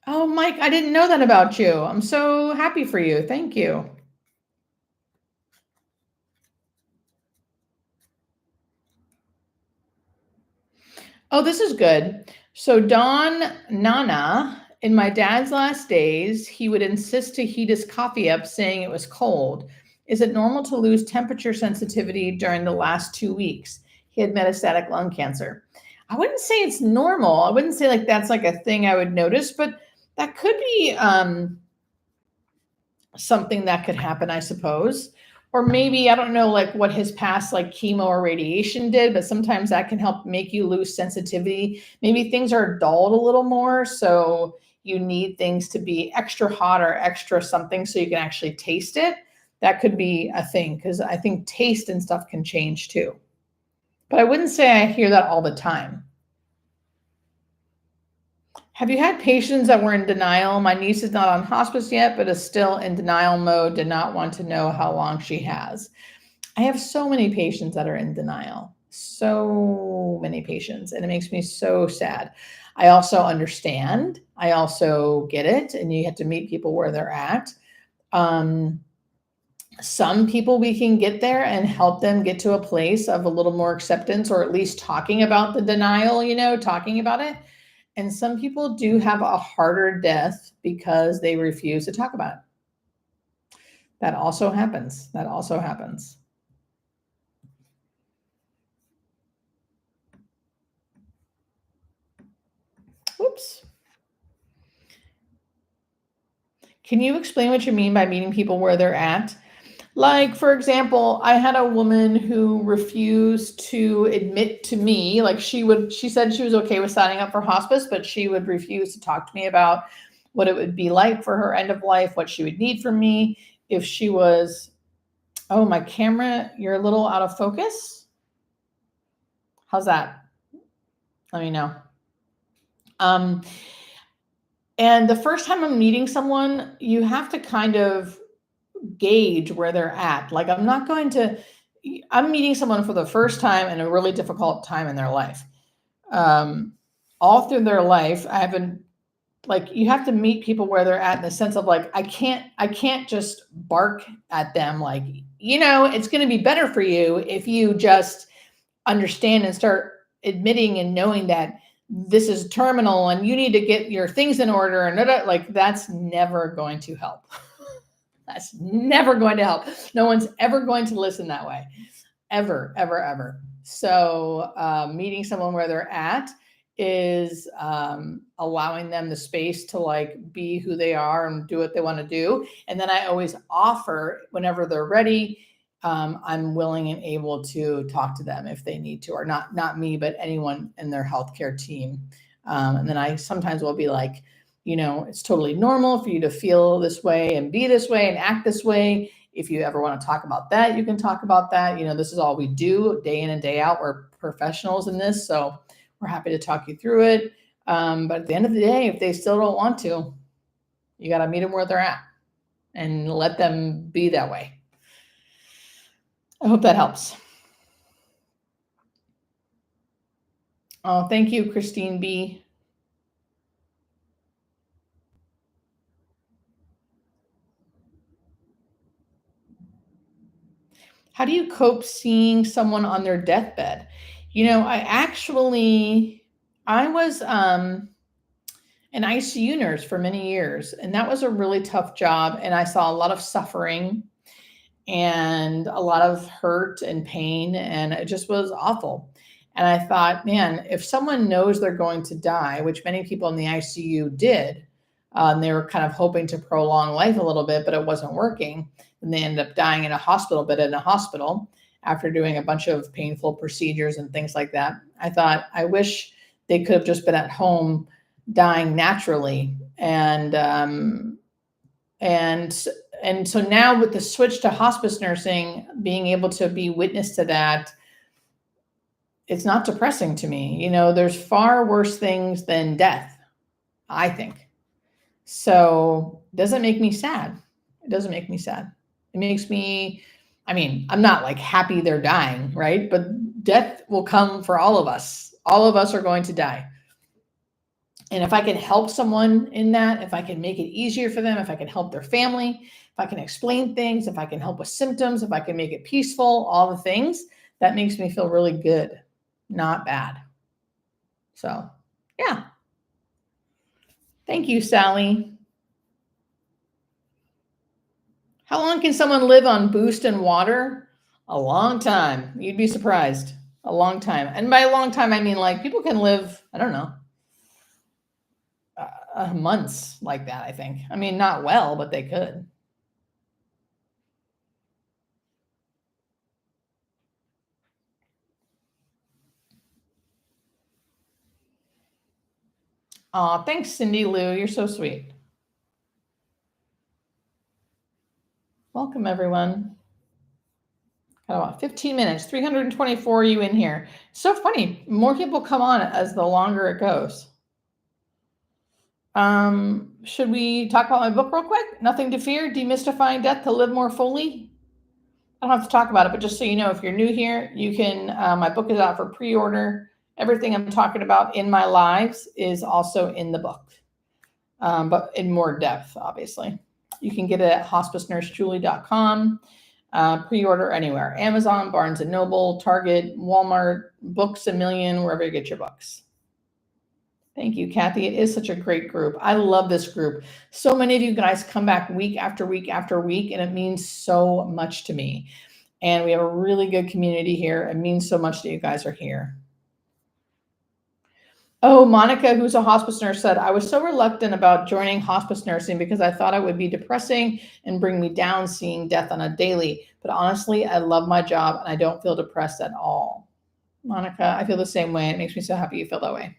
Oh, Mike, I didn't know that about you. I'm so happy for you. Thank you. Oh, this is good. So Don Nana, in my dad's last days, he would insist to heat his coffee up, saying it was cold. Is it normal to lose temperature sensitivity during the last 2 weeks? He had metastatic lung cancer. I wouldn't say it's normal. I wouldn't say like that's like a thing I would notice, but that could be something that could happen, I suppose. Or maybe, I don't know, like what his past like chemo or radiation did, but sometimes that can help make you lose sensitivity. Maybe things are dulled a little more, so you need things to be extra hot or extra something so you can actually taste it. That could be a thing, because I think taste and stuff can change too. But I wouldn't say I hear that all the time. Have you had patients that were in denial? My niece is not on hospice yet, but is still in denial mode, did not want to know how long she has. I have so many patients that are in denial, so many patients, and it makes me so sad. I also understand. I also get it. And you have to meet people where they're at. Um, some people we can get there and help them get to a place of a little more acceptance, or at least talking about the denial, talking about it. And some people do have a harder death because they refuse to talk about it. That also happens. That also happens. Oops. Can you explain what you mean by meeting people where they're at? Like, for example, I had a woman who refused to admit to me, like she said she was okay with signing up for hospice, but she would refuse to talk to me about what it would be like for her end of life, what she would need from me if she was, oh, my camera, you're a little out of focus. How's that? Let me know. And the first time I'm meeting someone, you have to kind of gauge where they're at. Like, I'm meeting someone for the first time in a really difficult time in their life. All through their life, I haven't, like, you have to meet people where they're at in the sense of like, I can't just bark at them. Like, it's going to be better for you if you just understand and start admitting and knowing that this is terminal and you need to get your things in order. And like, that's never going to help. That's never going to help. No one's ever going to listen that way. Ever, ever, ever. So meeting someone where they're at is allowing them the space to like be who they are and do what they want to do. And then I always offer, whenever they're ready, I'm willing and able to talk to them if they need to, or not me, but anyone in their healthcare team. And then I sometimes will be like, it's totally normal for you to feel this way and be this way and act this way. If you ever want to talk about that, you can talk about that. This is all we do day in and day out. We're professionals in this, so we're happy to talk you through it. But at the end of the day, if they still don't want to, you got to meet them where they're at and let them be that way. I hope that helps. Oh, thank you, Christine B. How do you cope seeing someone on their deathbed? I was an ICU nurse for many years, and that was a really tough job. And I saw a lot of suffering and a lot of hurt and pain, and it just was awful. And I thought, man, if someone knows they're going to die, which many people in the ICU did, they were kind of hoping to prolong life a little bit, but it wasn't working. And they ended up dying in a hospital bed in a hospital after doing a bunch of painful procedures and things like that. I thought, I wish they could have just been at home dying naturally. And so now with the switch to hospice nursing, being able to be witness to that, it's not depressing to me. There's far worse things than death, I think. So it doesn't make me sad. It doesn't make me sad. It makes me, I'm not like happy they're dying, right? But death will come for all of us. All of us are going to die. And if I can help someone in that, if I can make it easier for them, if I can help their family, if I can explain things, if I can help with symptoms, if I can make it peaceful, all the things, that makes me feel really good, not bad. So, yeah. Thank you, Sally. How long can someone live on boost and water? A long time. You'd be surprised. A long time. And by a long time, I mean like people can live, I don't know, months like that, I think. Not well, but they could. Aw, thanks, Cindy Lou. You're so sweet. Welcome, everyone. Got about 15 minutes, 324 you in here. So funny. More people come on as the longer it goes. Should we talk about my book real quick? Nothing to Fear, Demystifying Death to Live More Fully. I don't have to talk about it, but just so you know, if you're new here, you can, my book is out for pre-order Everything I'm talking about in my lives is also in the book, but in more depth, obviously. You can get it at hospicenursejulie.com. Pre-order anywhere: Amazon, Barnes & Noble, Target, Walmart, Books A Million, wherever you get your books. Thank you, Kathy. It is such a great group. I love this group. So many of you guys come back week after week after week, and it means so much to me. And we have a really good community here. It means so much that you guys are here. Oh, Monica, who's a hospice nurse, said, I was so reluctant about joining hospice nursing because I thought it would be depressing and bring me down seeing death on a daily. But honestly, I love my job and I don't feel depressed at all. Monica, I feel the same way. It makes me so happy you feel that way.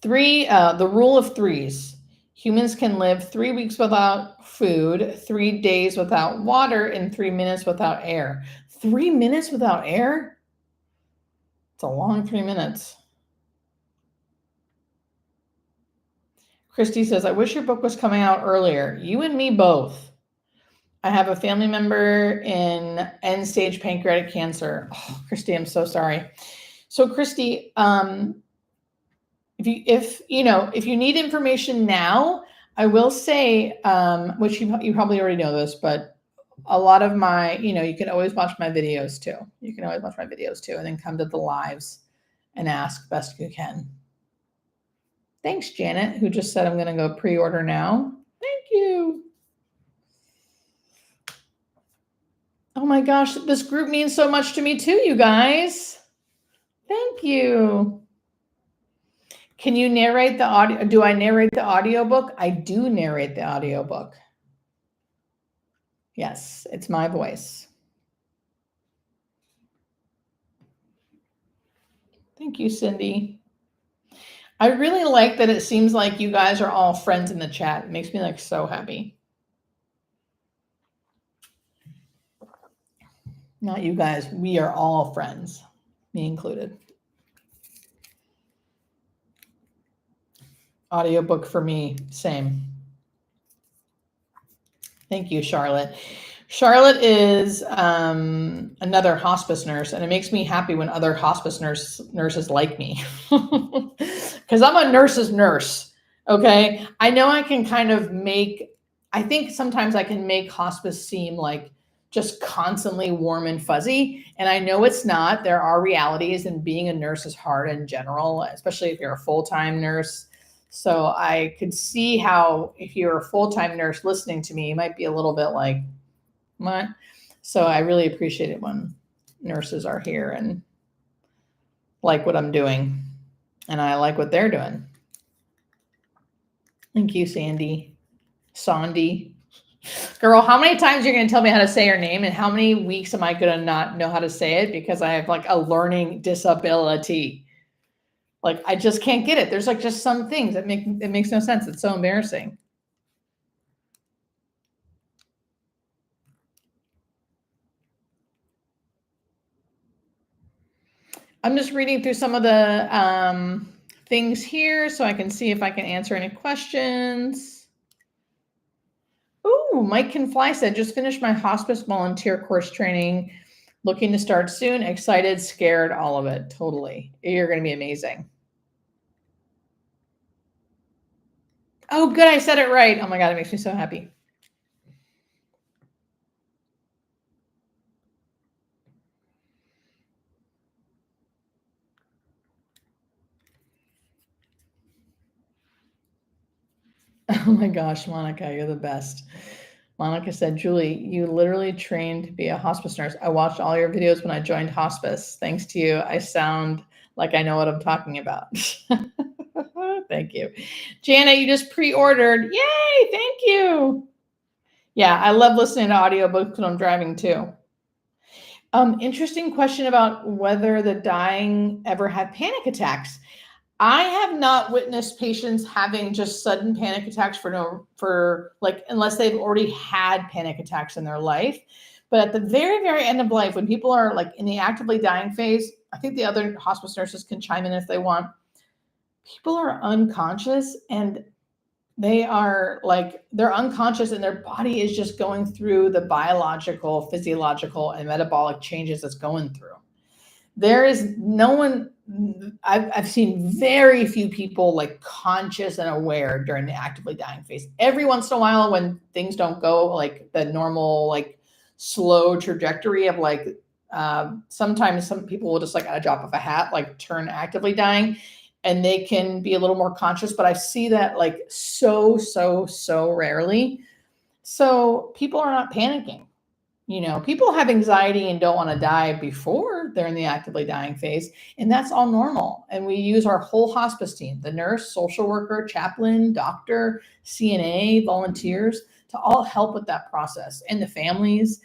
The rule of threes. Humans can live 3 weeks without food, 3 days without water, and 3 minutes without air. 3 minutes without air? It's a long 3 minutes. Christy says, I wish your book was coming out earlier. You and me both. I have a family member in end-stage pancreatic cancer. Oh, Christy, I'm so sorry. So Christy, if you need information now, I will say, which you probably already know this, but a lot of my, you can always watch my videos too. You can always watch my videos too, and then come to the lives and ask best you can. Thanks, Janet, who just said I'm going to go pre-order now. Thank you. Oh my gosh, this group means so much to me too, you guys. Thank you. Can you narrate the audio? Do I narrate the audiobook? I do narrate the audiobook. Yes, it's my voice. Thank you, Cindy. I really like that it seems like you guys are all friends in the chat. It makes me so happy. Not you guys. We are all friends, me included. Audiobook for me, same. Thank you, Charlotte. Charlotte is another hospice nurse, and it makes me happy when other hospice nurses like me, because I'm a nurse's nurse. Okay, I know I can kind of I think sometimes I can make hospice seem like just constantly warm and fuzzy, and I know it's not. There are realities, and being a nurse is hard in general, especially if you're a full-time nurse. So I could see how if you're a full-time nurse listening to me, you might be a little bit like, what? So I really appreciate it when nurses are here and like what I'm doing, and I like what they're doing. Thank you, Sandy. Girl, how many times are you going to tell me how to say your name, and how many weeks am I going to not know how to say it because I have a learning disability? I just can't get it. There's just some things that it makes no sense. It's so embarrassing. I'm just reading through some of the things here so I can see if I can answer any questions. Ooh, Mike Can Fly said, just finished my hospice volunteer course training. Looking to start soon. Excited, scared, all of it. Totally. You're going to be amazing. Oh, good. I said it right. Oh my God, it makes me so happy. Oh my gosh, Monica, you're the best. Monica said, Julie, you literally trained to be a hospice nurse. I watched all your videos when I joined hospice. Thanks to you, I sound like I know what I'm talking about. Thank you. Janet, you just pre-ordered. Yay, thank you. Yeah, I love listening to audiobooks when I'm driving too. Interesting question about whether the dying ever had panic attacks. I have not witnessed patients having just sudden panic attacks unless they've already had panic attacks in their life. But at the very, very end of life, when people are in the actively dying phase, I think the other hospice nurses can chime in if they want. People are unconscious, and they're unconscious, and their body is just going through the biological, physiological, and metabolic changes it's going through. There is no one, I've seen very few people like conscious and aware during the actively dying phase. Every once in a while, when things don't go like the normal, like slow trajectory of like, sometimes some people will just like at a drop of a hat, like turn actively dying and they can be a little more conscious. But I see that like so rarely. So people are not panicking. People have anxiety and don't want to die before they're in the actively dying phase, and that's all normal. And we use our whole hospice team, the nurse, social worker, chaplain, doctor, CNA, volunteers, to all help with that process, and the families.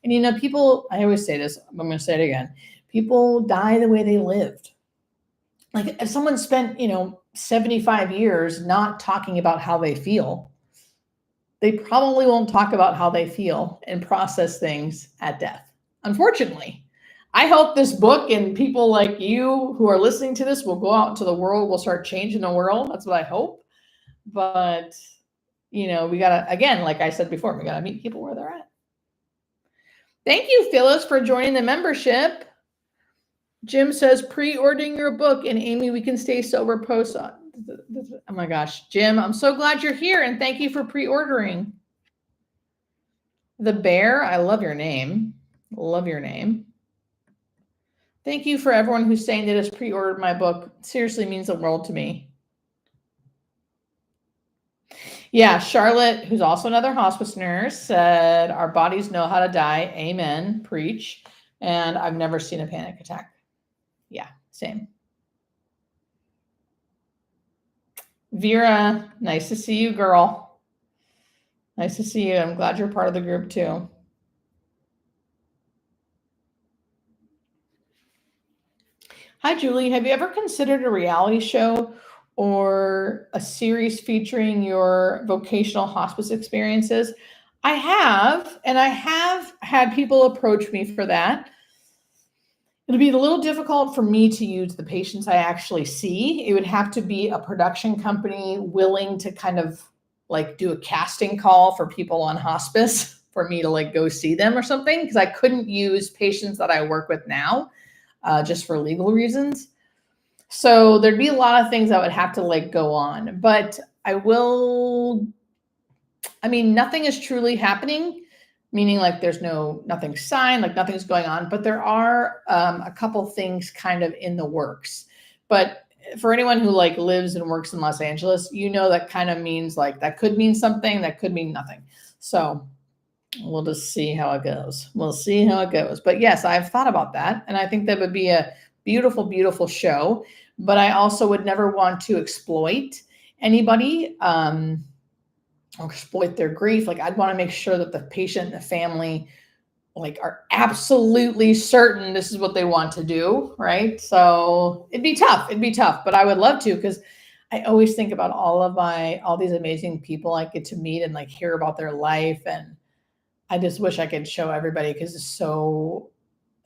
And people, I always say this, I'm going to say it again. People die the way they lived. Like if someone spent, 75 years not talking about how they feel, they probably won't talk about how they feel and process things at death. Unfortunately, I hope this book and people like you who are listening to this will go out into the world, will start changing the world. That's what I hope. But, we got to, again, like I said before, we got to meet people where they're at. Thank you, Phyllis, for joining the membership. Jim says, pre-ordering your book, and Amy, we can stay sober post on. Oh my gosh, Jim, I'm so glad you're here, and thank you for pre-ordering. The Bear, I love your name. Love your name. Thank you for everyone who's saying they just pre-ordered my book. Seriously means the world to me. Yeah, Charlotte, who's also another hospice nurse, said, our bodies know how to die. Amen. Preach. And I've never seen a panic attack. Yeah, same. Vera, nice to see you, girl. Nice to see you. I'm glad you're part of the group too. Hi, Julie. Have you ever considered a reality show or a series featuring your vocational hospice experiences? I have, and I have had people approach me for that. It'll be a little difficult for me to use the patients I actually see. It would have to be a production company willing to kind of like do a casting call for people on hospice for me to like go see them or something, because I couldn't use patients that I work with now just for legal reasons. So there'd be a lot of things that would have to like go on, but nothing is truly happening, meaning like there's nothing signed, like nothing's going on, but there are a couple things kind of in the works. But for anyone who like lives and works in Los Angeles, that kind of means like that could mean something, that could mean nothing. So we'll just see how it goes. We'll see how it goes. But yes, I've thought about that, and I think that would be a beautiful, beautiful show. But I also would never want to exploit anybody. Or exploit their grief. Like I'd want to make sure that the patient and the family like are absolutely certain this is what they want to do, right? So it'd be tough, but I would love to, because I always think about all these amazing people I get to meet and like hear about their life, and I just wish I could show everybody, because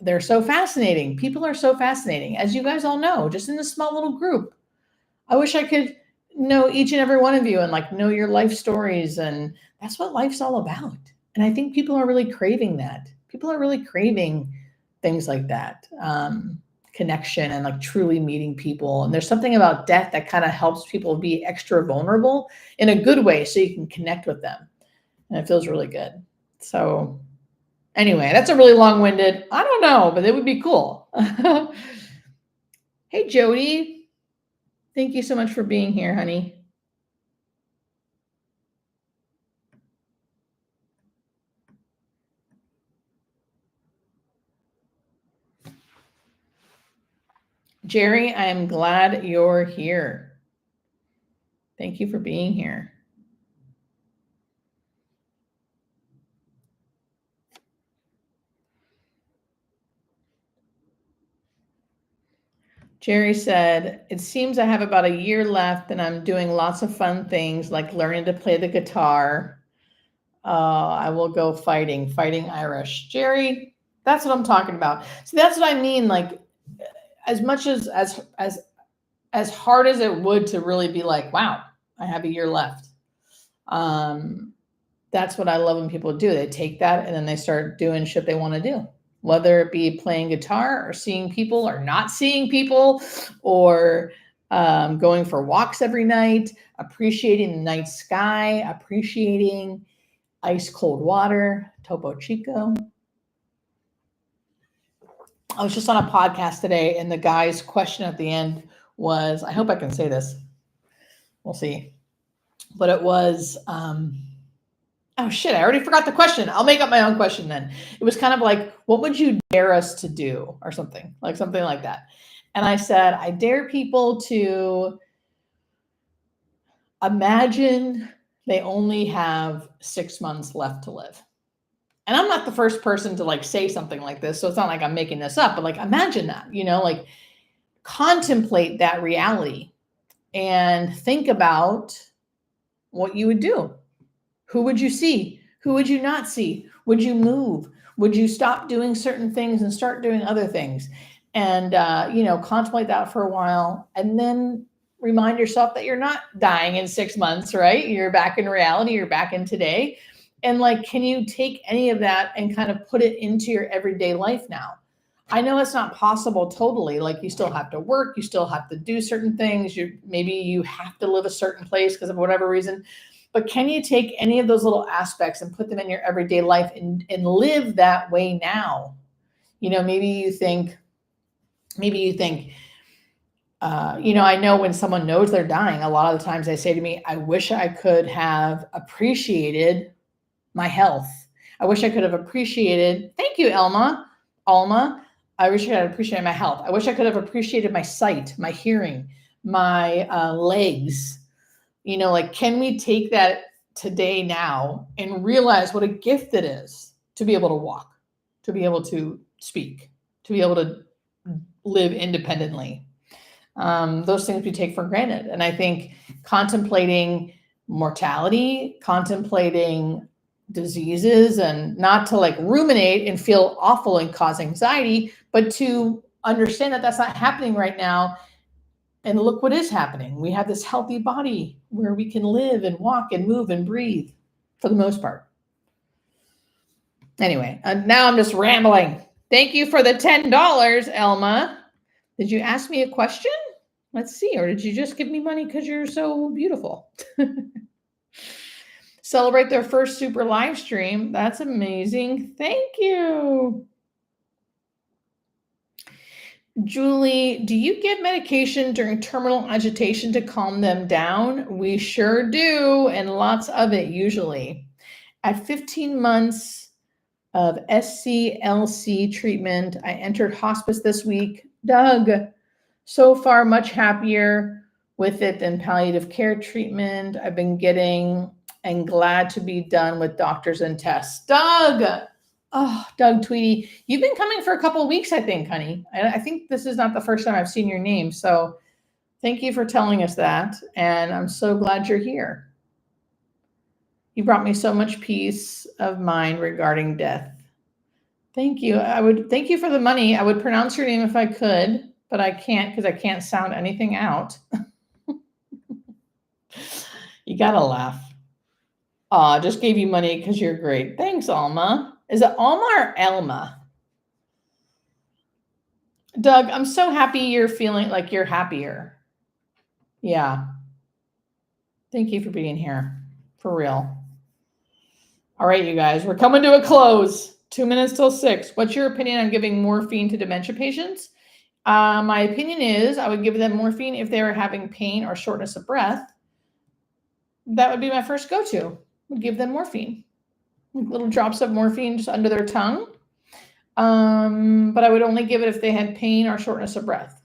they're so fascinating. People are so fascinating, as you guys all know, just in this small little group. I wish I could know each and every one of you and like know your life stories, and that's what life's all about. And I think people are really craving that. People are really craving things like that, connection and like truly meeting people. And there's something about death that kind of helps people be extra vulnerable in a good way, so you can connect with them, and it feels really good. So anyway, that's a really long-winded, I don't know, but it would be cool. Hey, Jody. Thank you so much for being here, honey. Jerry, I am glad you're here. Thank you for being here. Jerry said, it seems I have about a year left and I'm doing lots of fun things like learning to play the guitar. I will go fighting Irish. Jerry, that's what I'm talking about. So that's what I mean. Like as much as hard as it would to really be like, wow, I have a year left. That's what I love when people do. They take that and then they start doing shit they want to do. whether it be playing guitar or seeing people or not seeing people, or going for walks every night, appreciating the night sky, appreciating ice cold water, Topo Chico. I was just on a podcast today, and the guy's question at the end was, I hope I can say this. We'll see. But it was, oh shit, I already forgot the question. I'll make up my own question then. It was kind of like, what would you dare us to do? Or something like that. And I said, I dare people to imagine they only have 6 months left to live. And I'm not the first person to like say something like this, so it's not like I'm making this up, but like imagine that, like contemplate that reality and think about what you would do. Who would you see? Who would you not see? Would you move? Would you stop doing certain things and start doing other things? And contemplate that for a while, and then remind yourself that you're not dying in 6 months, right? You're back in reality, you're back in today. And like, can you take any of that and kind of put it into your everyday life now? I know it's not possible totally. Like, you still have to work, you still have to do certain things. Maybe you have to live a certain place because of whatever reason. But can you take any of those little aspects and put them in your everyday life and live that way now? Maybe you think, I know when someone knows they're dying, a lot of the times they say to me, I wish I could have appreciated my health. I wish I could have appreciated, thank you, Alma. I wish I had appreciated my health. I wish I could have appreciated my sight, my hearing, my legs. Can we take that today now and realize what a gift it is to be able to walk, to be able to speak, to be able to live independently. Those things we take for granted. And I think contemplating mortality, contemplating diseases, and not to like ruminate and feel awful and cause anxiety, but to understand that that's not happening right now. And look what is happening. We have this healthy body where we can live and walk and move and breathe for the most part. Anyway, now I'm just rambling. Thank you for the $10, Elma. Did you ask me a question? Let's see. Or did you just give me money because you're so beautiful? Celebrate their first super live stream. That's amazing. Thank you. Julie, do you give medication during terminal agitation to calm them down? We sure do, and lots of it usually. At 15 months of SCLC treatment, I entered hospice this week. Doug, so far much happier with it than palliative care treatment I've been getting, and glad to be done with doctors and tests. Doug! Oh, Doug Tweedy, you've been coming for a couple of weeks, I think, honey. I think this is not the first time I've seen your name. So thank you for telling us that. And I'm so glad you're here. You brought me so much peace of mind regarding death. Thank you. Thank you for the money. I would pronounce your name if I could, but I can't because I can't sound anything out. You got to laugh. I just gave you money because you're great. Thanks, Alma. Is it Alma or Elma? Doug, I'm so happy you're feeling like you're happier. Yeah. Thank you for being here. For real. All right, you guys, we're coming to a close. 2 minutes till 6. What's your opinion on giving morphine to dementia patients? My opinion is I would give them morphine if they were having pain or shortness of breath. That would be my first go-to. Would give them morphine. Little drops of morphine just under their tongue. But I would only give it if they had pain or shortness of breath.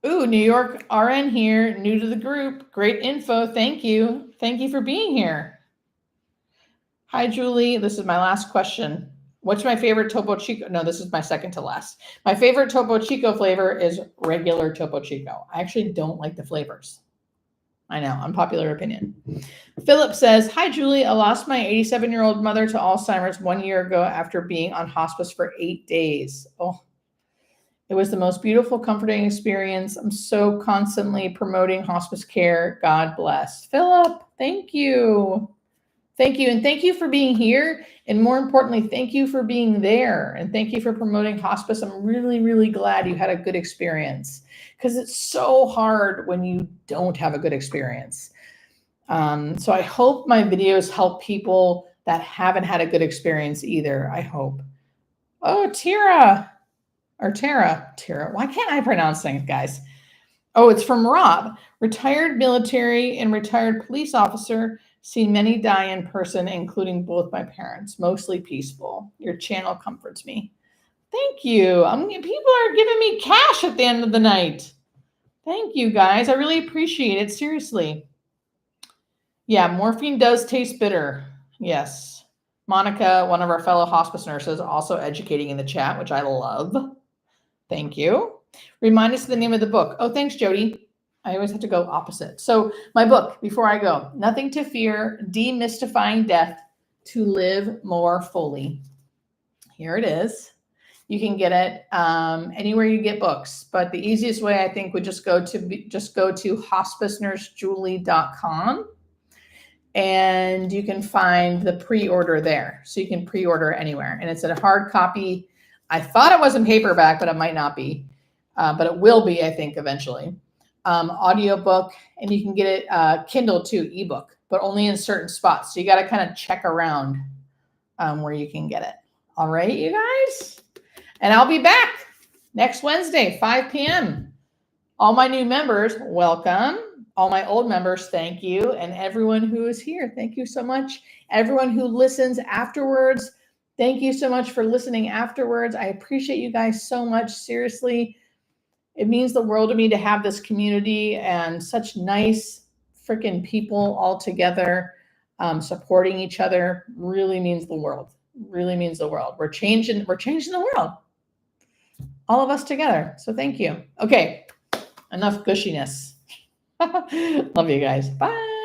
Ooh, New York RN here, new to the group. Great info. Thank you. Thank you for being here. Hi, Julie. This is my last question. What's my favorite Topo Chico? No, this is my second to last. My favorite Topo Chico flavor is regular Topo Chico. I actually don't like the flavors. I know, unpopular opinion. Philip says, hi, Julie. I lost my 87-year-old mother to Alzheimer's 1 year ago after being on hospice for 8 days. Oh, It was the most beautiful, comforting experience. I'm so constantly promoting hospice care. God bless. Philip, thank you. Thank you. And thank you for being here. And more importantly, thank you for being there. And thank you for promoting hospice. I'm really, really glad you had a good experience, because it's so hard when you don't have a good experience. So I hope my videos help people that haven't had a good experience either. I hope. Oh, Tara. Why can't I pronounce things, guys? Oh, it's from Rob. Retired military and retired police officer. Seen many die in person, including both my parents. Mostly peaceful. Your channel comforts me. Thank you. People are giving me cash at the end of the night. Thank you, guys. I really appreciate it. Seriously. Yeah, morphine does taste bitter. Yes. Monica, one of our fellow hospice nurses, also educating in the chat, which I love. Thank you. Remind us of the name of the book. Oh, thanks, Jody. I always have to go opposite. So my book, before I go, Nothing to Fear, Demystifying Death to Live More Fully. Here it is. You can get it anywhere you get books, but the easiest way, I think, would just go to hospicenursejulie.com, and you can find the pre-order there. So you can pre-order anywhere, and it's a hard copy. I thought it was in paperback, but it might not be, but it will be, I think, eventually. Audiobook, and you can get it Kindle too, ebook, but only in certain spots. So you got to kind of check around where you can get it. All right, you guys. And I'll be back next Wednesday, 5 p.m. All my new members, welcome. All my old members, thank you. And everyone who is here, thank you so much. Everyone who listens afterwards, thank you so much for listening afterwards. I appreciate you guys so much. Seriously, it means the world to me to have this community and such nice freaking people all together, supporting each other. Really means the world. Really means the world. We're changing the world. All of us together. So thank you. Okay, enough gushiness. Love you guys. Bye.